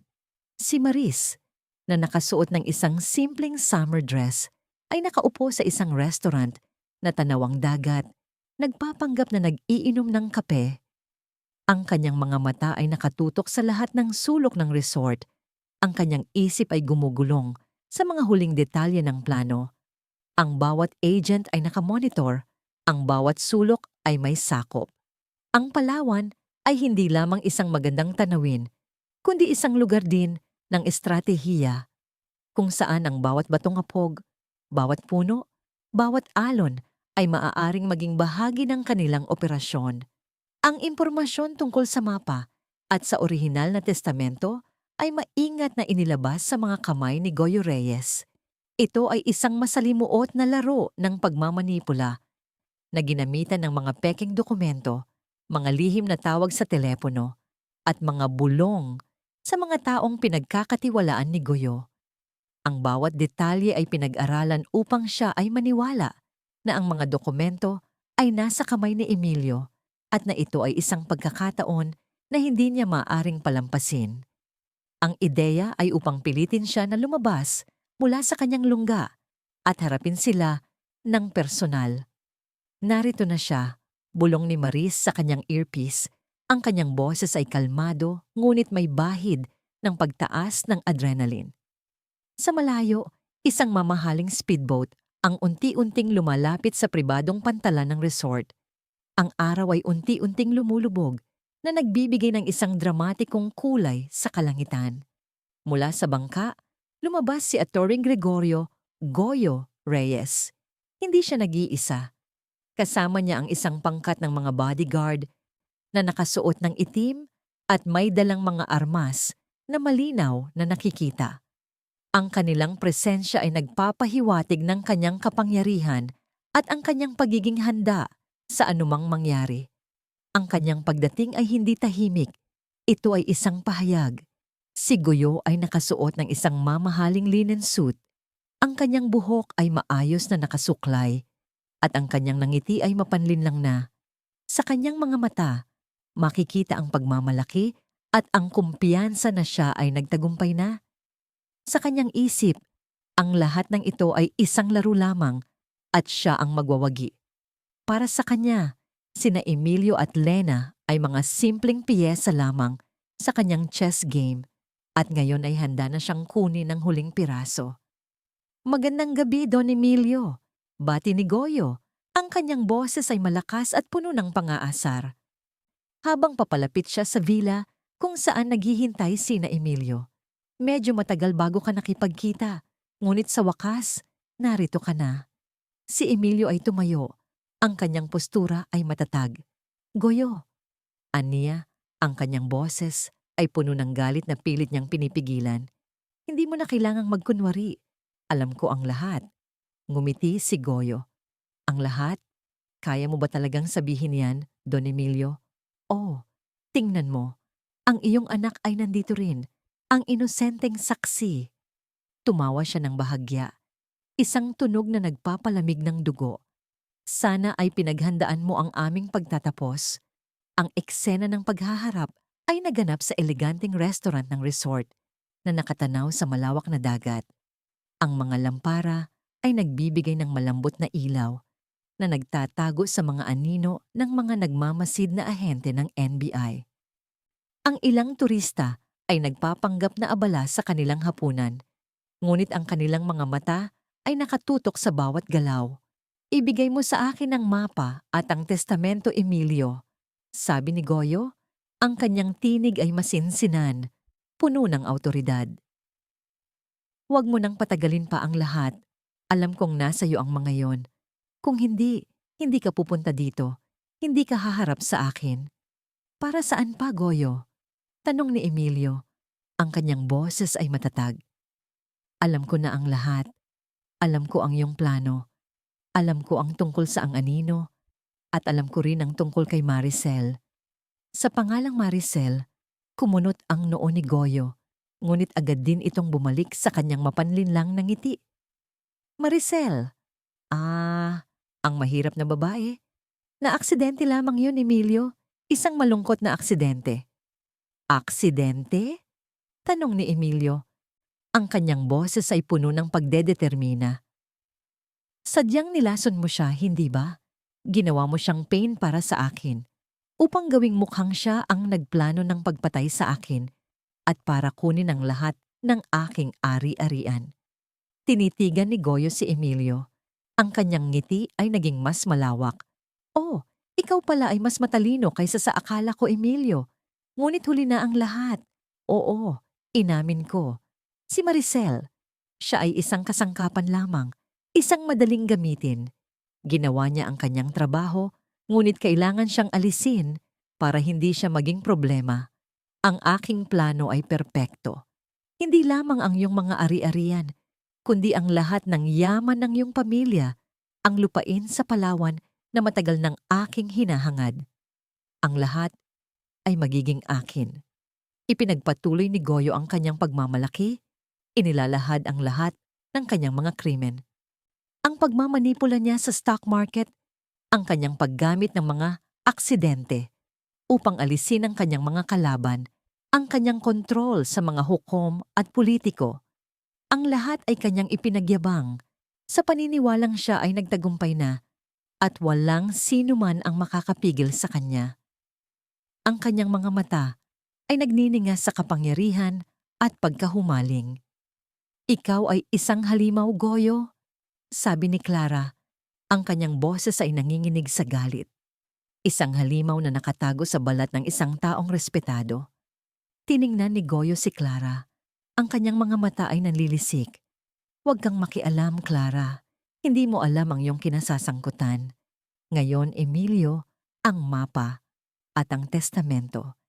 Si Maris, na nakasuot ng isang simpleng summer dress, ay nakaupo sa isang restaurant na tanawang dagat, nagpapanggap na nag-iinom ng kape. Ang kanyang mga mata ay nakatutok sa lahat ng sulok ng resort. Ang kanyang isip ay gumugulong sa mga huling detalye ng plano. Ang bawat agent ay nakamonitor, ang bawat sulok ay may sakop. Ang Palawan ay hindi lamang isang magandang tanawin, kundi isang lugar din ng estratehiya, kung saan ang bawat batong apog, bawat puno, bawat alon ay maaaring maging bahagi ng kanilang operasyon. Ang impormasyon tungkol sa mapa at sa orihinal na testamento ay maingat na inilabas sa mga kamay ni Goyo Reyes. Ito ay isang masalimuot na laro ng pagmamanipula na ginamitan ng mga peking dokumento, mga lihim na tawag sa telepono, at mga bulong sa mga taong pinagkakatiwalaan ni Goyo. Ang bawat detalye ay pinag-aralan upang siya ay maniwala na ang mga dokumento ay nasa kamay ni Emilio at na ito ay isang pagkakataon na hindi niya maaring palampasin. Ang ideya ay upang pilitin siya na lumabas mula sa kanyang lungga at harapin sila ng personal. Narito na siya, bulong ni Maris sa kanyang earpiece. Ang kanyang boses ay kalmado, ngunit may bahid ng pagtaas ng adrenaline. Sa malayo, isang mamahaling speedboat ang unti-unting lumalapit sa pribadong pantalan ng resort. Ang araw ay unti-unting lumulubog na nagbibigay ng isang dramatikong kulay sa kalangitan. Mula sa bangka, lumabas si Atty. Gregorio Goyo Reyes. Hindi siya nag-iisa. Kasama niya ang isang pangkat ng mga bodyguard na nakasuot ng itim at may dalang mga armas na malinaw na nakikita. Ang kanilang presensya ay nagpapahiwatig ng kanyang kapangyarihan at ang kanyang pagiging handa sa anumang mangyari. Ang kanyang pagdating ay hindi tahimik. Ito ay isang pahayag. Si Goyo ay nakasuot ng isang mamahaling linen suit. Ang kanyang buhok ay maayos na nakasuklay at ang kanyang ngiti ay mapanlinlang na. Sa kanyang mga mata, makikita ang pagmamalaki at ang kumpiyansa na siya ay nagtagumpay na. Sa kanyang isip, ang lahat ng ito ay isang laro lamang at siya ang magwawagi. Para sa kanya, sina Emilio at Lena ay mga simpleng piyesa lamang sa kanyang chess game at ngayon ay handa na siyang kunin ng huling piraso. Magandang gabi, Don Emilio. Bati ni Goyo. Ang kanyang boses ay malakas at puno ng pang-aasar. Habang papalapit siya sa villa kung saan naghihintay sina Emilio. Medyo matagal bago ka nakipagkita, ngunit sa wakas, narito ka na. Si Emilio ay tumayo. Ang kanyang postura ay matatag. Goyo, aniya, ang kanyang boses ay puno ng galit na pilit niyang pinipigilan. Hindi mo na kailangang magkunwari. Alam ko ang lahat. Ngumiti si Goyo. Ang lahat? Kaya mo ba talagang sabihin yan, Don Emilio? Oh, tingnan mo. Ang iyong anak ay nandito rin. Ang inosenteng saksi. Tumawa siya ng bahagya. Isang tunog na nagpapalamig ng dugo. Sana ay pinaghandaan mo ang aming pagtatapos. Ang eksena ng paghaharap ay naganap sa eleganteng restaurant ng resort na nakatanaw sa malawak na dagat. Ang mga lampara ay nagbibigay ng malambot na ilaw na nagtatago sa mga anino ng mga nagmamasid na ahente ng NBI. Ang ilang turista ay nagpapanggap na abala sa kanilang hapunan, ngunit ang kanilang mga mata ay nakatutok sa bawat galaw. Ibigay mo sa akin ang mapa at ang testamento, Emilio. Sabi ni Goyo, ang kanyang tinig ay masinsinan, puno ng awtoridad. Huwag mo nang patagalin pa ang lahat. Alam kong nasa iyo ang mga yon. Kung hindi, hindi ka pupunta dito. Hindi ka haharap sa akin. Para saan pa, Goyo? Tanong ni Emilio. Ang kanyang boses ay matatag. Alam ko na ang lahat. Alam ko ang iyong plano. Alam ko ang tungkol sa ang anino. At alam ko rin ang tungkol kay Maricel. Sa pangalang Maricel, kumunot ang noo ni Goyo. Ngunit agad din itong bumalik sa kanyang mapanlinlang na ngiti. Maricel. Ang mahirap na babae. Na-aksidente lamang yun, Emilio. Isang malungkot na aksidente. Aksidente? Tanong ni Emilio. Ang kanyang boses ay puno ng pagdedetermina. Sadyang nilason mo siya, hindi ba? Ginawa mo siyang pain para sa akin. Upang gawing mukhang siya ang nagplano ng pagpatay sa akin at para kunin ang lahat ng aking ari-arian. Tinitigan ni Goyo si Emilio. Ang kanyang ngiti ay naging mas malawak. Oh, ikaw pala ay mas matalino kaysa sa akala ko, Emilio. Ngunit huli na ang lahat. Oo, inamin ko. Si Maricel, siya ay isang kasangkapan lamang, isang madaling gamitin. Ginawa niya ang kanyang trabaho, ngunit kailangan siyang alisin para hindi siya maging problema. Ang aking plano ay perpekto. Hindi lamang ang iyong mga ari-arian, kundi ang lahat ng yaman ng iyong pamilya, ang lupain sa Palawan na matagal ng aking hinahangad. Ang lahat ay magiging akin. Ipinagpatuloy ni Goyo ang kanyang pagmamalaki, inilalahad ang lahat ng kanyang mga krimen. Ang pagmamanipula niya sa stock market, ang kanyang paggamit ng mga aksidente upang alisin ang kanyang mga kalaban, ang kanyang kontrol sa mga hukom at politiko. Ang lahat ay kanyang ipinagyabang sa paniniwalang siya ay nagtagumpay na at walang sino man ang makakapigil sa kanya. Ang kanyang mga mata ay nagnininga sa kapangyarihan at pagkahumaling. "Ikaw ay isang halimaw, Goyo," sabi ni Clara. Ang kanyang boses ay nanginginig sa galit. Isang halimaw na nakatago sa balat ng isang taong respetado. Tiningnan ni Goyo si Clara. Ang kanyang mga mata ay nanlilisik. "Huwag kang makialam, Clara. Hindi mo alam ang iyong kinasasangkutan. Ngayon, Emilio, ang mapa at ang testamento.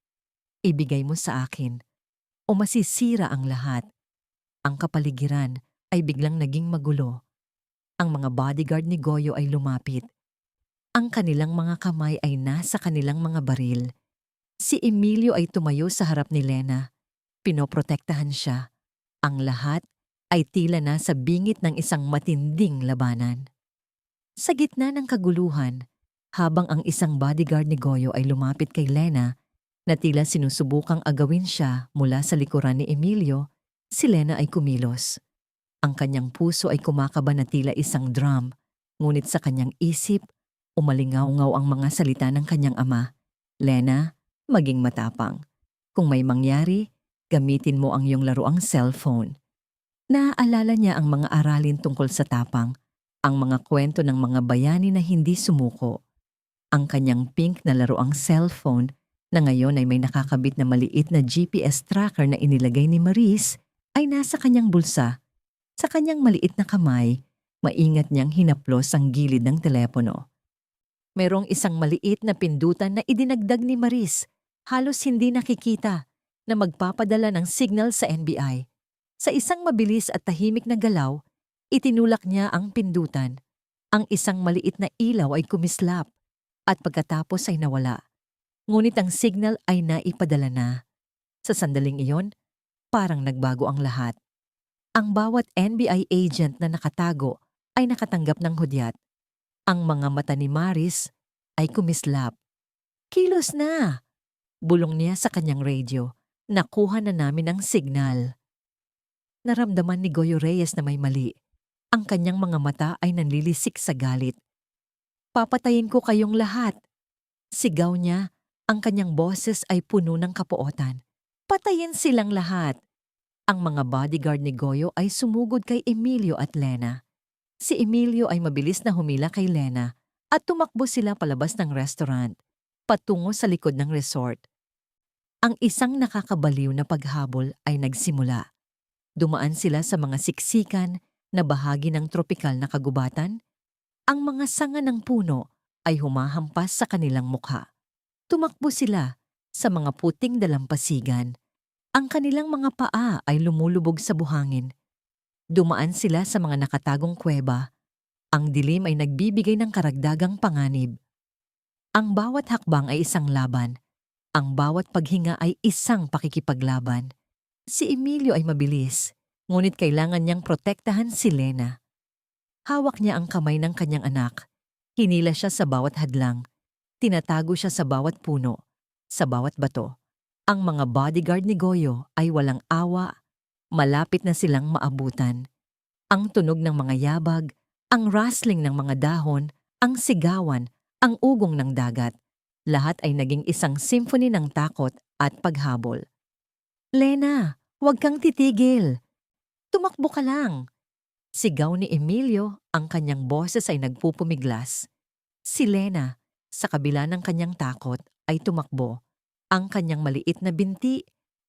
Ibigay mo sa akin o masisira ang lahat." Ang kapaligiran ay biglang naging magulo. Ang mga bodyguard ni Goyo ay lumapit. Ang kanilang mga kamay ay nasa kanilang mga baril. Si Emilio ay tumayo sa harap ni Lena. Pinoprotektahan siya. Ang lahat ay tila nasa bingit ng isang matinding labanan. Sa gitna ng kaguluhan, habang ang isang bodyguard ni Goyo ay lumapit kay Lena na tila sinusubukang agawin siya mula sa likuran ni Emilio, si Lena ay kumilos. Ang kanyang puso ay kumakaba na tila isang drum, ngunit sa kanyang isip, umalingaw-ngaw ang mga salita ng kanyang ama. "Lena, maging matapang. Kung may mangyari, gamitin mo ang iyong laruang cellphone." Naaalala niya ang mga aralin tungkol sa tapang, ang mga kwento ng mga bayani na hindi sumuko. Ang kanyang pink na laruang cellphone na ngayon ay may nakakabit na maliit na GPS tracker na inilagay ni Maris ay nasa kanyang bulsa. Sa kanyang maliit na kamay, maingat niyang hinaplos ang gilid ng telepono. Merong isang maliit na pindutan na idinagdag ni Maris, halos hindi nakikita, na magpapadala ng signal sa NBI. Sa isang mabilis at tahimik na galaw, itinulak niya ang pindutan. Ang isang maliit na ilaw ay kumislap at pagkatapos ay nawala. Ngunit ang signal ay naipadala na. Sa sandaling iyon, parang nagbago ang lahat. Ang bawat NBI agent na nakatago ay nakatanggap ng hudyat. Ang mga mata ni Maris ay kumislap. "Kilos na!" bulong niya sa kanyang radio. "Nakuha na namin ang signal." Naramdaman ni Goyo Reyes na may mali. Ang kanyang mga mata ay nanlilisik sa galit. "Papatayin ko kayong lahat!" sigaw niya. Ang kanyang boses ay puno ng kapuotan. "Patayin silang lahat!" Ang mga bodyguard ni Goyo ay sumugod kay Emilio at Lena. Si Emilio ay mabilis na humila kay Lena at tumakbo sila palabas ng restaurant, patungo sa likod ng resort. Ang isang nakakabaliw na paghabol ay nagsimula. Dumaan sila sa mga siksikan na bahagi ng tropikal na kagubatan. Ang mga sanga ng puno ay humahampas sa kanilang mukha. Tumakbo sila sa mga puting dalampasigan. Ang kanilang mga paa ay lumulubog sa buhangin. Dumaan sila sa mga nakatagong kuweba. Ang dilim ay nagbibigay ng karagdagang panganib. Ang bawat hakbang ay isang laban. Ang bawat paghinga ay isang pakikipaglaban. Si Emilio ay mabilis, ngunit kailangan niyang protektahan si Lena. Hawak niya ang kamay ng kanyang anak. Hinila siya sa bawat hadlang. Tinatago siya sa bawat puno, sa bawat bato. Ang mga bodyguard ni Goyo ay walang awa, malapit na silang maabutan. Ang tunog ng mga yabag, ang rustling ng mga dahon, ang sigawan, ang ugong ng dagat, lahat ay naging isang symphony ng takot at paghabol. "Lena, huwag kang titigil. Tumakbo ka lang!" sigaw ni Emilio, ang kanyang boses ay nagpupumiglas. Si Lena, sa kabila ng kanyang takot, ay tumakbo. Ang kanyang maliit na binti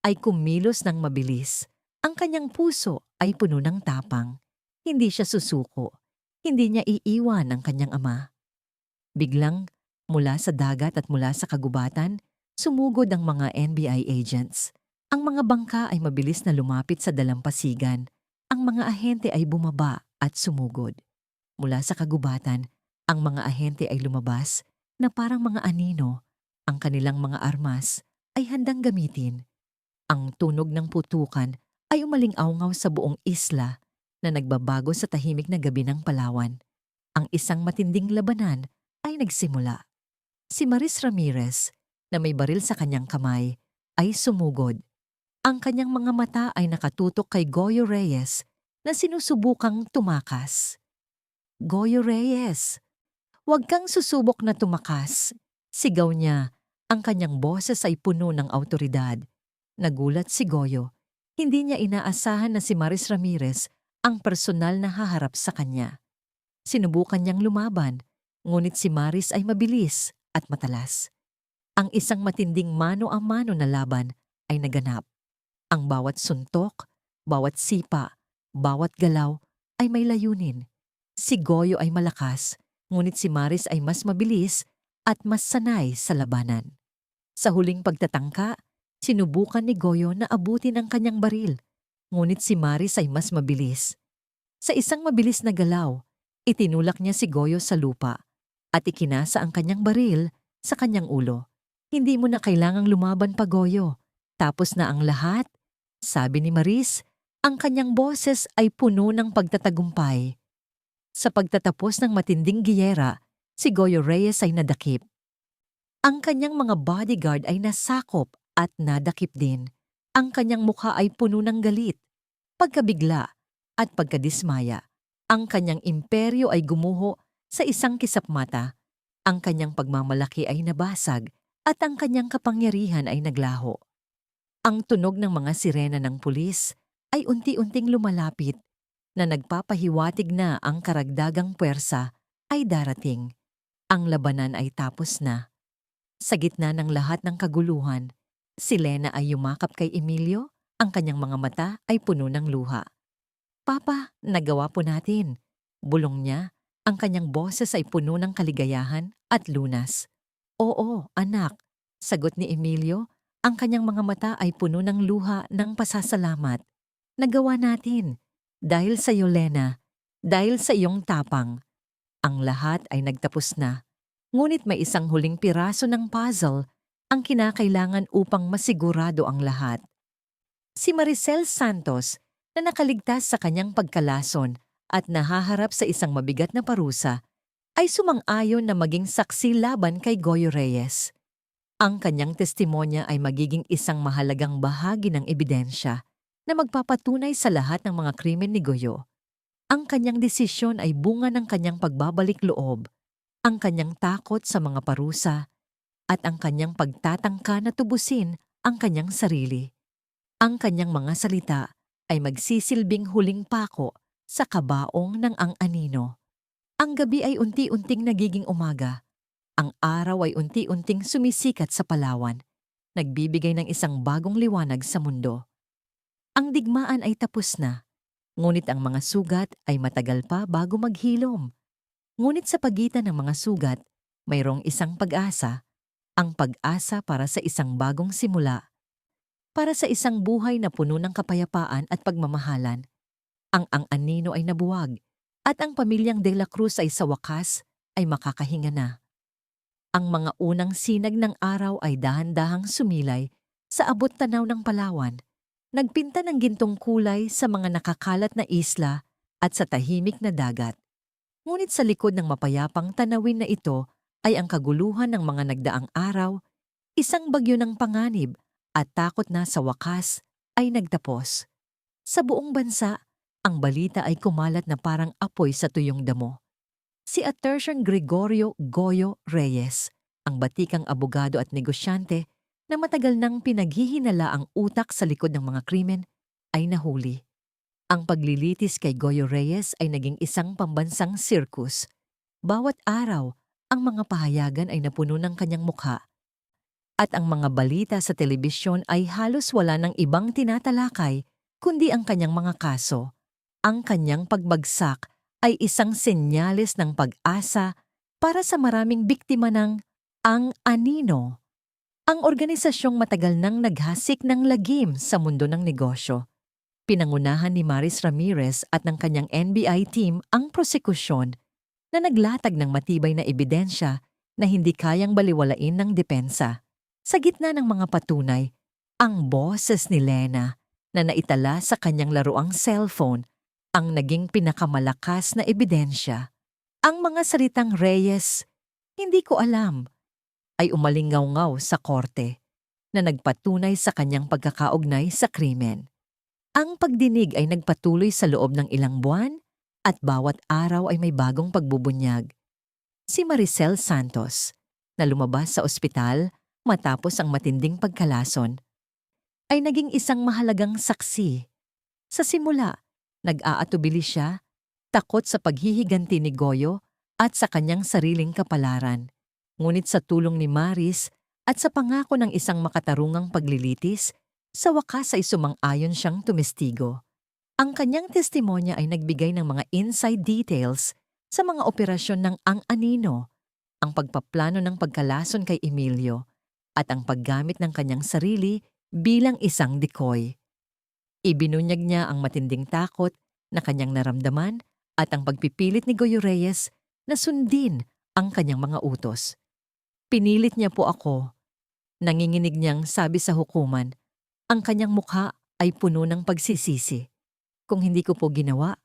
ay kumilos ng mabilis. Ang kanyang puso ay puno ng tapang. Hindi siya susuko. Hindi niya iiwan ang kanyang ama. Biglang, mula sa dagat at mula sa kagubatan, sumugod ang mga NBI agents. Ang mga bangka ay mabilis na lumapit sa dalampasigan. Ang mga ahente ay bumaba at sumugod. Mula sa kagubatan, ang mga ahente ay lumabas na parang mga anino. Ang kanilang mga armas ay handang gamitin. Ang tunog ng putukan ay umaling-awngaw sa buong isla na nagbabago sa tahimik na gabi ng Palawan. Ang isang matinding labanan ay nagsimula. Si Maris Ramirez, na may baril sa kanyang kamay, ay sumugod. Ang kanyang mga mata ay nakatutok kay Goyo Reyes na sinusubukang tumakas. "Goyo Reyes, Huwag kang susubok na tumakas. Sigaw niya. Ang kanyang boses ay puno ng awtoridad. Nagulat si Goyo. Hindi niya inaasahan na si Maris Ramirez ang personal na haharap sa kanya. Sinubukan niyang lumaban, ngunit si Maris ay mabilis at matalas. Ang isang matinding mano-a-mano na laban ay naganap. Ang bawat suntok, bawat sipa, bawat galaw ay may layunin. Si Goyo ay malakas, ngunit si Maris ay mas mabilis at mas sanay sa labanan. Sa huling pagtatangka, sinubukan ni Goyo na abutin ang kanyang baril, ngunit si Maris ay mas mabilis. Sa isang mabilis na galaw, itinulak niya si Goyo sa lupa at ikinasa ang kanyang baril sa kanyang ulo. Hindi mo na kailangang lumaban pa, Goyo. Tapos na ang lahat, sabi ni Maris, ang kanyang boses ay puno ng pagtatagumpay. Sa pagtatapos ng matinding giyera, si Goyo Reyes ay nadakip. Ang kanyang mga bodyguard ay nasakop at nadakip din. Ang kanyang mukha ay puno ng galit, pagkabigla at pagkadismaya. Ang kanyang imperyo ay gumuho sa isang kisapmata. Ang kanyang pagmamalaki ay nabasag at ang kanyang kapangyarihan ay naglaho. Ang tunog ng mga sirena ng pulis ay unti-unting lumalapit na nagpapahiwatig na ang karagdagang puwersa ay darating. Ang labanan ay tapos na. Sa gitna ng lahat ng kaguluhan, si Lena ay yumakap kay Emilio, ang kanyang mga mata ay puno ng luha. Papa, nagawa po natin. Bulong niya, ang kanyang boses ay puno ng kaligayahan at lunas. Oo, anak, sagot ni Emilio, ang kanyang mga mata ay puno ng luha ng pasasalamat. Nagawa natin. Dahil sa iyo, Lena. Dahil sa iyong tapang. Ang lahat ay nagtapos na. Ngunit may isang huling piraso ng puzzle ang kinakailangan upang masigurado ang lahat. Si Maricel Santos na nakaligtas sa kanyang pagkalason at nahaharap sa isang mabigat na parusa ay sumang-ayon na maging saksi laban kay Goyo Reyes. Ang kanyang testimonya ay magiging isang mahalagang bahagi ng ebidensya na magpapatunay sa lahat ng mga krimen ni Goyo. Ang kanyang desisyon ay bunga ng kanyang pagbabalik loob, ang kanyang takot sa mga parusa, at ang kanyang pagtatangka na tubusin ang kanyang sarili. Ang kanyang mga salita ay magsisilbing huling pako sa kabaong ng Ang Anino. Ang gabi ay unti-unting nagiging umaga. Ang araw ay unti-unting sumisikat sa Palawan, nagbibigay ng isang bagong liwanag sa mundo. Ang digmaan ay tapos na, ngunit ang mga sugat ay matagal pa bago maghilom. Ngunit sa pagitan ng mga sugat, mayroong isang pag-asa, ang pag-asa para sa isang bagong simula, para sa isang buhay na puno ng kapayapaan at pagmamahalan. Ang Anino ay nabuwag, at ang pamilyang De La Cruz ay sa wakas ay makakahinga na. Ang mga unang sinag ng araw ay dahan-dahang sumilay sa abot tanaw ng Palawan, nagpinta ng gintong kulay sa mga nakakalat na isla at sa tahimik na dagat. Ngunit sa likod ng mapayapang tanawin na ito ay ang kaguluhan ng mga nagdaang araw, isang bagyo ng panganib at takot na sa wakas ay nagtapos. Sa buong bansa, ang balita ay kumalat na parang apoy sa tuyong damo. Si Atercion Gregorio Goyo Reyes, ang batikang abogado at negosyante na matagal nang pinaghihinala ang utak sa likod ng mga krimen, ay nahuli. Ang paglilitis kay Goyo Reyes ay naging isang pambansang sirkus. Bawat araw, ang mga pahayagan ay napuno ng kanyang mukha. At ang mga balita sa telebisyon ay halos wala ng ibang tinatalakay kundi ang kanyang mga kaso. Ang kanyang pagbagsak ay isang senyales ng pag-asa para sa maraming biktima ng Ang Anino. Ang organisasyong matagal nang naghasik ng lagim sa mundo ng negosyo. Pinangunahan ni Maris Ramirez at ng kanyang NBI team ang prosekusyon na naglatag ng matibay na ebidensya na hindi kayang baliwalain ng depensa. Sa gitna ng mga patunay, ang boses ni Lena na naitala sa kanyang laruang cellphone ang naging pinakamalakas na ebidensya. Ang mga salitang Reyes, hindi ko alam, ay umalingaw-ngaw sa korte na nagpatunay sa kanyang pagkakaugnay sa krimen. Ang pagdinig ay nagpatuloy sa loob ng ilang buwan at bawat araw ay may bagong pagbubunyag. Si Maricel Santos, na lumabas sa ospital matapos ang matinding pagkalason, ay naging isang mahalagang saksi. Sa simula, nag-aatubili siya, takot sa paghihiganti ni Goyo at sa kanyang sariling kapalaran. Ngunit sa tulong ni Maris at sa pangako ng isang makatarungang paglilitis, sa wakas ay sumang-ayon siyang tumestigo. Ang kanyang testimonya ay nagbigay ng mga inside details sa mga operasyon ng Ang Anino, ang pagpaplano ng pagkalason kay Emilio, at ang paggamit ng kanyang sarili bilang isang decoy. Ibinunyag niya ang matinding takot na kanyang naramdaman at ang pagpipilit ni Goyo Reyes na sundin ang kanyang mga utos. Pinilit niya po ako. Nanginginig niyang sabi sa hukuman, ang kanyang mukha ay puno ng pagsisisi. Kung hindi ko po ginawa,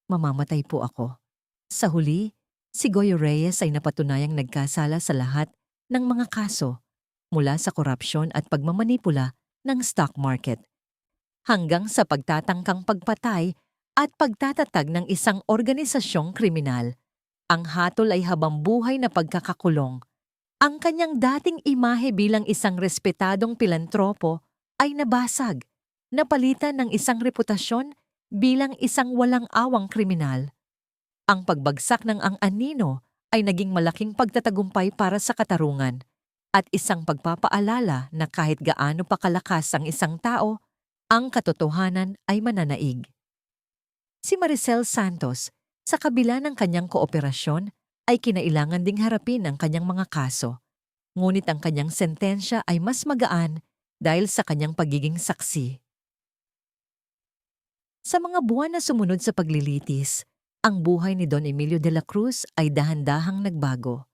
mamamatay po ako. Sa huli, si Goyo Reyes ay napatunayang nagkasala sa lahat ng mga kaso mula sa korupsyon at pagmamanipula ng stock market hanggang sa pagtatangkang pagpatay at pagtatatag ng isang organisasyong kriminal. Ang hatol ay habambuhay na pagkakakulong. Ang kanyang dating imahe bilang isang respetadong pilantropo ay nabasag, napalitan ng isang reputasyon bilang isang walang-awang kriminal. Ang pagbagsak ng Ang Anino ay naging malaking pagtatagumpay para sa katarungan at isang pagpapaalala na kahit gaano pa kalakas ang isang tao, ang katotohanan ay mananaig. Si Maricel Santos, sa kabila ng kanyang kooperasyon, ay kinailangan ding harapin ang kanyang mga kaso. Ngunit ang kanyang sentensya ay mas magaan dahil sa kanyang pagiging saksi. Sa mga buwan na sumunod sa paglilitis, ang buhay ni Don Emilio de la Cruz ay dahan-dahang nagbago.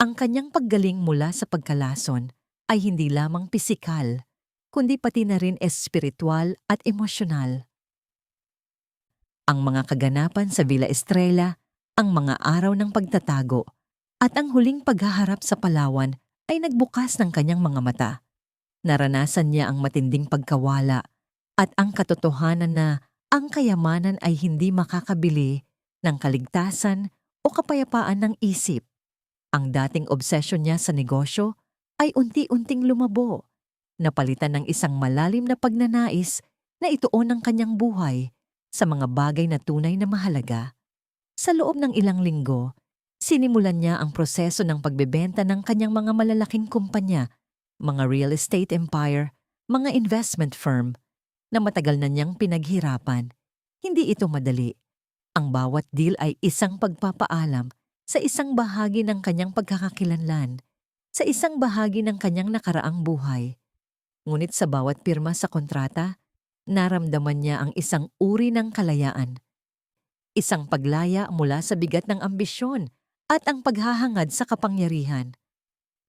Ang kanyang paggaling mula sa pagkalason ay hindi lamang pisikal, kundi pati na rin espiritual at emosyonal. Ang mga kaganapan sa Villa Estrella, ang mga araw ng pagtatago, at ang huling paghaharap sa Palawan ay nagbukas ng kanyang mga mata. Naranasan niya ang matinding pagkawala at ang katotohanan na ang kayamanan ay hindi makakabili ng kaligtasan o kapayapaan ng isip. Ang dating obsesyon niya sa negosyo ay unti-unting lumabo, napalitan ng isang malalim na pagnanais na ituon ang kanyang buhay sa mga bagay na tunay na mahalaga. Sa loob ng ilang linggo, sinimulan niya ang proseso ng pagbebenta ng kanyang mga malalaking kumpanya, mga real estate empire, mga investment firm, na matagal na niyang pinaghirapan. Hindi ito madali. Ang bawat deal ay isang pagpapaalam sa isang bahagi ng kanyang pagkakakilanlan, sa isang bahagi ng kanyang nakaraang buhay. Ngunit sa bawat pirma sa kontrata, naramdaman niya ang isang uri ng kalayaan. Isang paglaya mula sa bigat ng ambisyon at ang paghahangad sa kapangyarihan.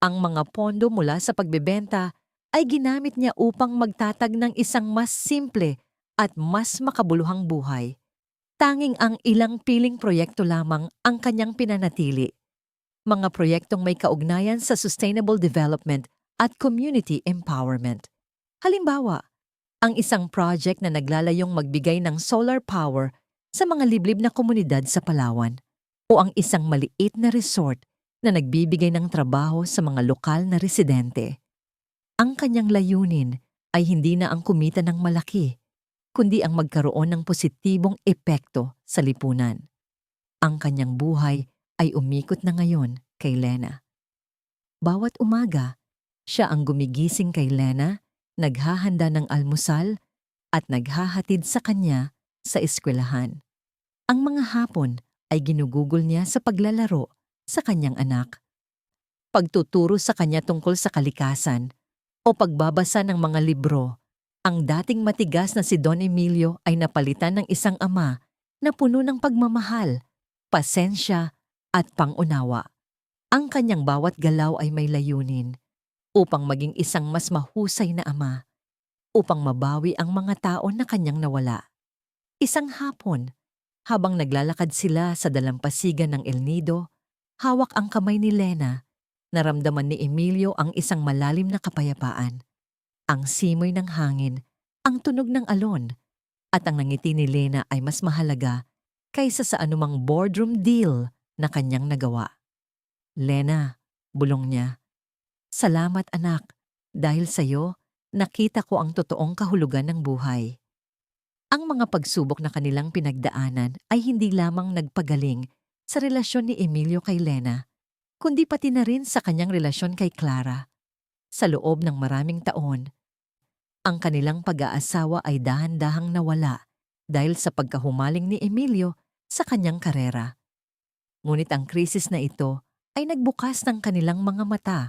Ang mga pondo mula sa pagbebenta ay ginamit niya upang magtatag ng isang mas simple at mas makabuluhang buhay. Tanging ang ilang piling proyekto lamang ang kanyang pinanatili. Mga proyektong may kaugnayan sa sustainable development at community empowerment. Halimbawa, ang isang project na naglalayong magbigay ng solar power sa mga liblib na komunidad sa Palawan, o ang isang maliit na resort na nagbibigay ng trabaho sa mga lokal na residente. Ang kanyang layunin ay hindi na ang kumita ng malaki, kundi ang magkaroon ng positibong epekto sa lipunan. Ang kanyang buhay ay umikot na ngayon kay Lena. Bawat umaga, siya ang gumigising kay Lena, naghahanda ng almusal at naghahatid sa kanya sa eskwelahan. Ang mga hapon ay ginugugol niya sa paglalaro sa kanyang anak, pagtuturo sa kanya tungkol sa kalikasan o pagbabasa ng mga libro. Ang dating matigas na si Don Emilio ay napalitan ng isang ama na puno ng pagmamahal, pasensya at pangunawa. Ang kanyang bawat galaw ay may layunin upang maging isang mas mahusay na ama, upang mabawi ang mga tao na kanyang nawala. Isang hapon, habang naglalakad sila sa dalampasigan ng El Nido, hawak ang kamay ni Lena, naramdaman ni Emilio ang isang malalim na kapayapaan. Ang simoy ng hangin, ang tunog ng alon, at ang nangiti ni Lena ay mas mahalaga kaysa sa anumang boardroom deal na kanyang nagawa. Lena, bulong niya, salamat anak, dahil sa'yo, nakita ko ang totoong kahulugan ng buhay. Ang mga pagsubok na kanilang pinagdaanan ay hindi lamang nagpagaling sa relasyon ni Emilio kay Lena, kundi pati na rin sa kanyang relasyon kay Clara. Sa loob ng maraming taon, ang kanilang pag-aasawa ay dahan-dahang nawala dahil sa pagkahumaling ni Emilio sa kanyang karera. Ngunit ang krisis na ito ay nagbukas ng kanilang mga mata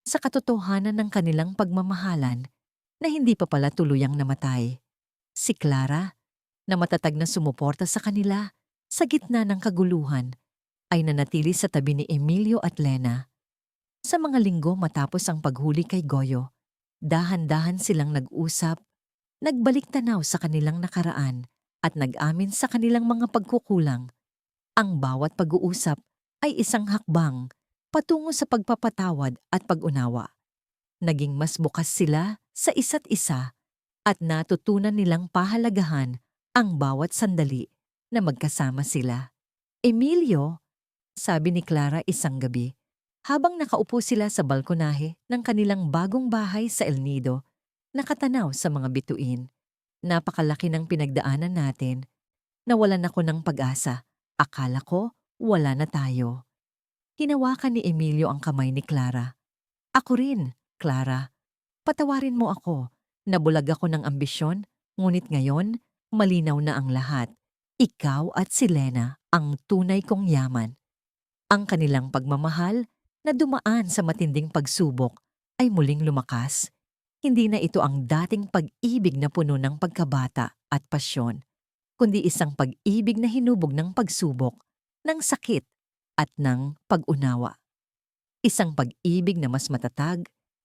sa katotohanan ng kanilang pagmamahalan na hindi pa pala tuluyang namatay. Si Clara, na matatag na sumuporta sa kanila sa gitna ng kaguluhan, ay nanatili sa tabi ni Emilio at Lena. Sa mga linggo matapos ang paghuli kay Goyo, dahan-dahan silang nag-usap, nagbalik tanaw sa kanilang nakaraan at nag-amin sa kanilang mga pagkukulang. Ang bawat pag-uusap ay isang hakbang patungo sa pagpapatawad at pag-unawa. Naging mas bukas sila sa isa't isa at natutunan nilang pahalagahan ang bawat sandali na magkasama sila. Emilio, sabi ni Clara isang gabi, habang nakaupo sila sa balkonahe ng kanilang bagong bahay sa El Nido, nakatanaw sa mga bituin. Napakalaki ng pinagdaanan natin. Nawalan ako ng pag-asa. Akala ko, wala na tayo. Hinawakan ni Emilio ang kamay ni Clara. Ako rin, Clara. Patawarin mo ako. Nabulag ako ng ambisyon, ngunit ngayon, malinaw na ang lahat. Ikaw at si Lena ang tunay kong yaman. Ang kanilang pagmamahal na dumaan sa matinding pagsubok ay muling lumakas. Hindi na ito ang dating pag-ibig na puno ng pagkabata at pasyon, kundi isang pag-ibig na hinubog ng pagsubok, ng sakit at ng pag-unawa. Isang pag-ibig na mas matatag,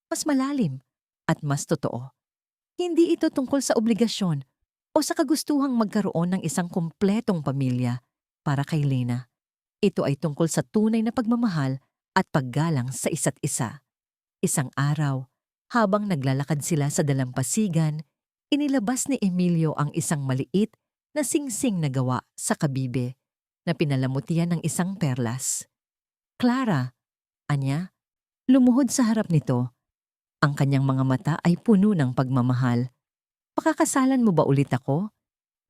mas malalim at mas totoo. Hindi ito tungkol sa obligasyon o sa kagustuhang magkaroon ng isang kumpletong pamilya para kay Lena. Ito ay tungkol sa tunay na pagmamahal at paggalang sa isa't isa. Isang araw, habang naglalakad sila sa dalampasigan, inilabas ni Emilio ang isang maliit na singsing na gawa sa kabibe na pinalamutian ng isang perlas. Clara, anya, lumuhod sa harap nito. Ang kanyang mga mata ay puno ng pagmamahal. Pakakasalan mo ba ulit ako?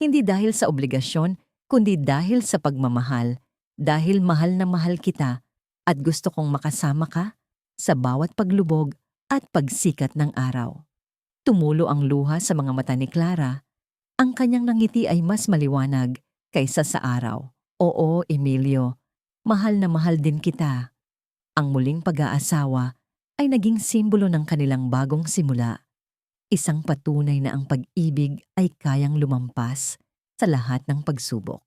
Hindi dahil sa obligasyon, kundi dahil sa pagmamahal. Dahil mahal na mahal kita at gusto kong makasama ka sa bawat paglubog at pagsikat ng araw. Tumulo ang luha sa mga mata ni Clara. Ang kanyang nangiti ay mas maliwanag kaysa sa araw. Oo, Emilio, mahal na mahal din kita. Ang muling pag-aasawa ay naging simbolo ng kanilang bagong simula. Isang patunay na ang pag-ibig ay kayang lumampas sa lahat ng pagsubok.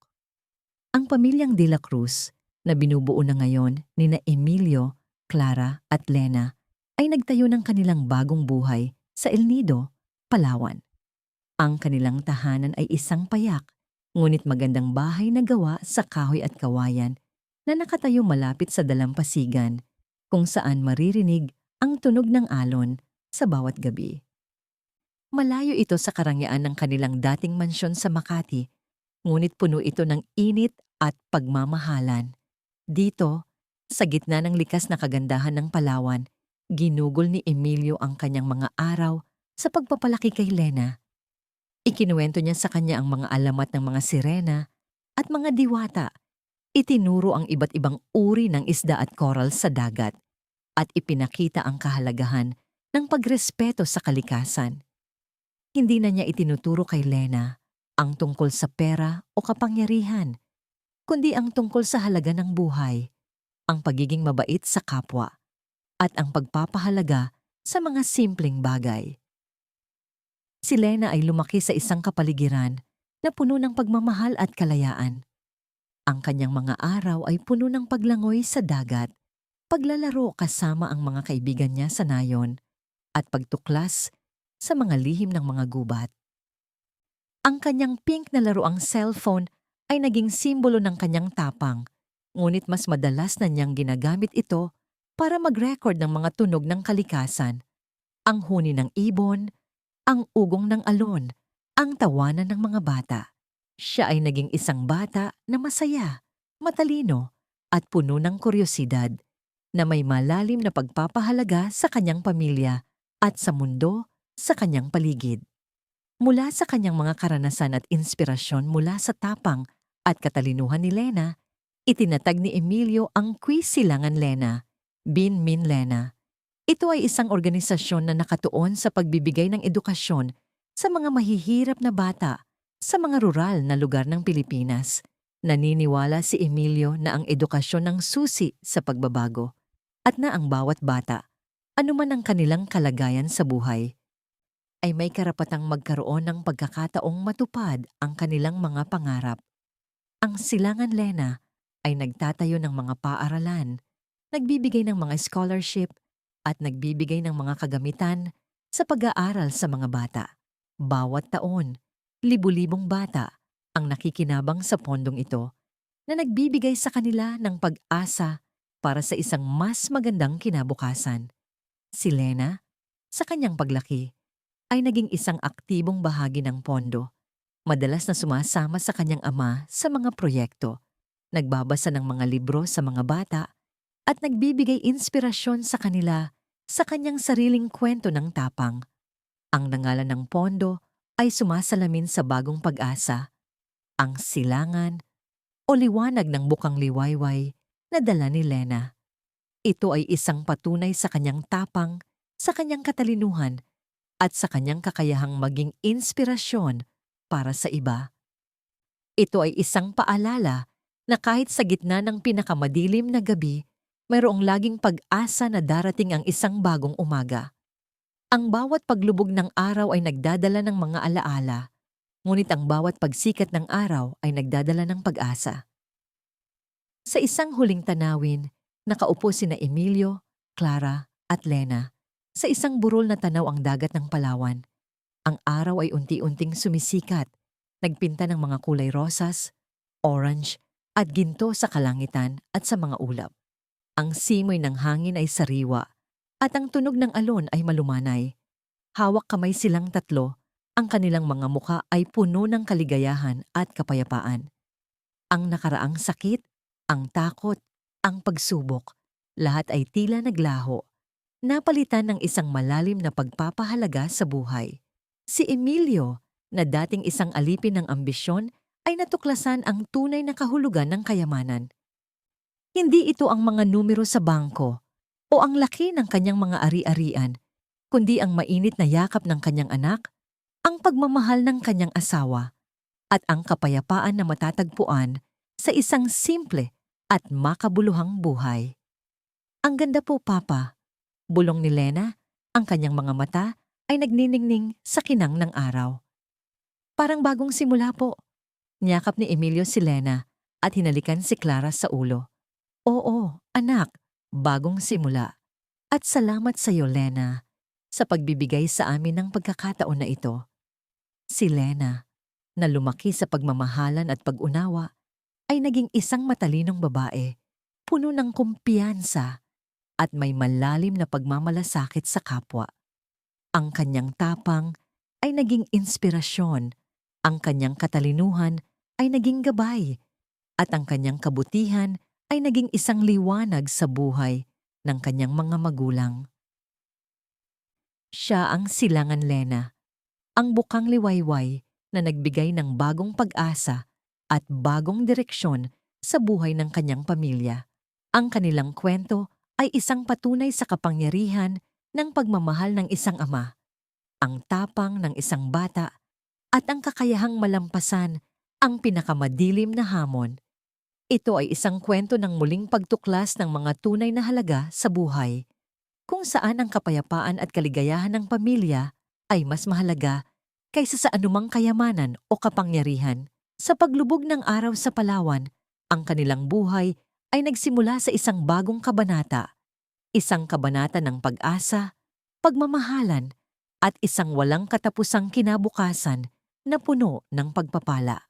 Ang pamilyang De La Cruz na binubuo na ngayon nina Emilio, Clara at Lena ay nagtayo ng kanilang bagong buhay sa El Nido, Palawan. Ang kanilang tahanan ay isang payak, ngunit magandang bahay na gawa sa kahoy at kawayan na nakatayo malapit sa dalampasigan, kung saan maririnig ang tunog ng alon sa bawat gabi. Malayo ito sa karangyaan ng kanilang dating mansyon sa Makati, ngunit puno ito ng init at pagmamahalan. Dito, sa gitna ng likas na kagandahan ng Palawan, ginugol ni Emilio ang kanyang mga araw sa pagpapalaki kay Lena. Ikinuwento niya sa kanya ang mga alamat ng mga sirena at mga diwata. Itinuro ang iba't ibang uri ng isda at coral sa dagat at ipinakita ang kahalagahan ng pagrespeto sa kalikasan. Hindi na niya itinuturo kay Lena ang tungkol sa pera o kapangyarihan, kundi ang tungkol sa halaga ng buhay, ang pagiging mabait sa kapwa, at ang pagpapahalaga sa mga simpleng bagay. Si Lena ay lumaki sa isang kapaligiran na puno ng pagmamahal at kalayaan. Ang kanyang mga araw ay puno ng paglangoy sa dagat, paglalaro kasama ang mga kaibigan niya sa nayon, at pagtuklas sa mga lihim ng mga gubat. Ang kanyang pink na laruang cellphone ay naging simbolo ng kanyang tapang, ngunit mas madalas na niyang ginagamit ito para mag-record ng mga tunog ng kalikasan, ang huni ng ibon, ang ugong ng alon, ang tawanan ng mga bata. Siya ay naging isang bata na masaya, matalino, at puno ng kuryosidad na may malalim na pagpapahalaga sa kanyang pamilya at sa mundo sa kanyang paligid. Mula sa kanyang mga karanasan at inspirasyon mula sa tapang at katalinuhan ni Lena, itinatag ni Emilio ang Quiz Silangan Lena, Bin Min Lena. Ito ay isang organisasyon na nakatuon sa pagbibigay ng edukasyon sa mga mahihirap na bata sa mga rural na lugar ng Pilipinas. Naniniwala si Emilio na ang edukasyon ng susi sa pagbabago at na ang bawat bata, anuman ang kanilang kalagayan sa buhay, ay may karapatang magkaroon ng pagkakataong matupad ang kanilang mga pangarap. Ang Silangan Lena ay nagtatayo ng mga paaralan, nagbibigay ng mga scholarship, at nagbibigay ng mga kagamitan sa pag-aaral sa mga bata. Bawat taon, libu-libong bata ang nakikinabang sa pondong ito na nagbibigay sa kanila ng pag-asa para sa isang mas magandang kinabukasan. Si Lena, sa kanyang paglaki, ay naging isang aktibong bahagi ng pondo. Madalas na sumasama sa kanyang ama sa mga proyekto, nagbabasa ng mga libro sa mga bata, at nagbibigay inspirasyon sa kanila sa kanyang sariling kwento ng tapang. Ang nangalan ng pondo ay sumasalamin sa bagong pag-asa, ang silangan o liwanag ng bukang liwayway na dala ni Lena. Ito ay isang patunay sa kanyang tapang, sa kanyang katalinuhan, at sa kanyang kakayahang maging inspirasyon para sa iba. Ito ay isang paalala na kahit sa gitna ng pinakamadilim na gabi, mayroong laging pag-asa na darating ang isang bagong umaga. Ang bawat paglubog ng araw ay nagdadala ng mga alaala, ngunit ang bawat pagsikat ng araw ay nagdadala ng pag-asa. Sa isang huling tanawin, nakaupo sina Emilio, Clara at Lena. Sa isang burol na tanaw ang dagat ng Palawan. Ang araw ay unti-unting sumisikat, nagpinta ng mga kulay rosas, orange at ginto sa kalangitan at sa mga ulap. Ang simoy ng hangin ay sariwa at ang tunog ng alon ay malumanay. Hawak kamay silang tatlo, ang kanilang mga muka ay puno ng kaligayahan at kapayapaan. Ang nakaraang sakit, ang takot, ang pagsubok, lahat ay tila naglaho. Napalitan ng isang malalim na pagpapahalaga sa buhay. Si Emilio, na dating isang alipin ng ambisyon, ay natuklasan ang tunay na kahulugan ng kayamanan. Hindi ito ang mga numero sa bangko o ang laki ng kanyang mga ari-arian, kundi ang mainit na yakap ng kanyang anak, ang pagmamahal ng kanyang asawa, at ang kapayapaan na matatagpuan sa isang simple at makabuluhang buhay. Ang ganda po, Papa. Bulong ni Lena, ang kanyang mga mata ay nagniningning sa kinang ng araw. Parang bagong simula po. Niyakap ni Emilio si Lena at hinalikan si Clara sa ulo. Oo, anak, bagong simula. At salamat sa iyo, Lena, sa pagbibigay sa amin ng pagkakataon na ito. Si Lena, na lumaki sa pagmamahalan at pag-unawa, ay naging isang matalinong babae, puno ng kumpiyansa, at may malalim na pagmamalasakit sa kapwa. Ang kanyang tapang ay naging inspirasyon, ang kanyang katalinuhan ay naging gabay, at ang kanyang kabutihan ay naging isang liwanag sa buhay ng kanyang mga magulang. Siya ang Silangan Lena, ang bukang liwayway na nagbigay ng bagong pag-asa at bagong direksyon sa buhay ng kanyang pamilya. Ang kanilang kwento ay isang patunay sa kapangyarihan ng pagmamahal ng isang ama, ang tapang ng isang bata, at ang kakayahang malampasan ang pinakamadilim na hamon. Ito ay isang kwento ng muling pagtuklas ng mga tunay na halaga sa buhay, kung saan ang kapayapaan at kaligayahan ng pamilya ay mas mahalaga kaysa sa anumang kayamanan o kapangyarihan. Sa paglubog ng araw sa Palawan, ang kanilang buhay ay nagsimula sa isang bagong kabanata. Isang kabanata ng pag-asa, pagmamahalan, at isang walang katapusang kinabukasan na puno ng pagpapala.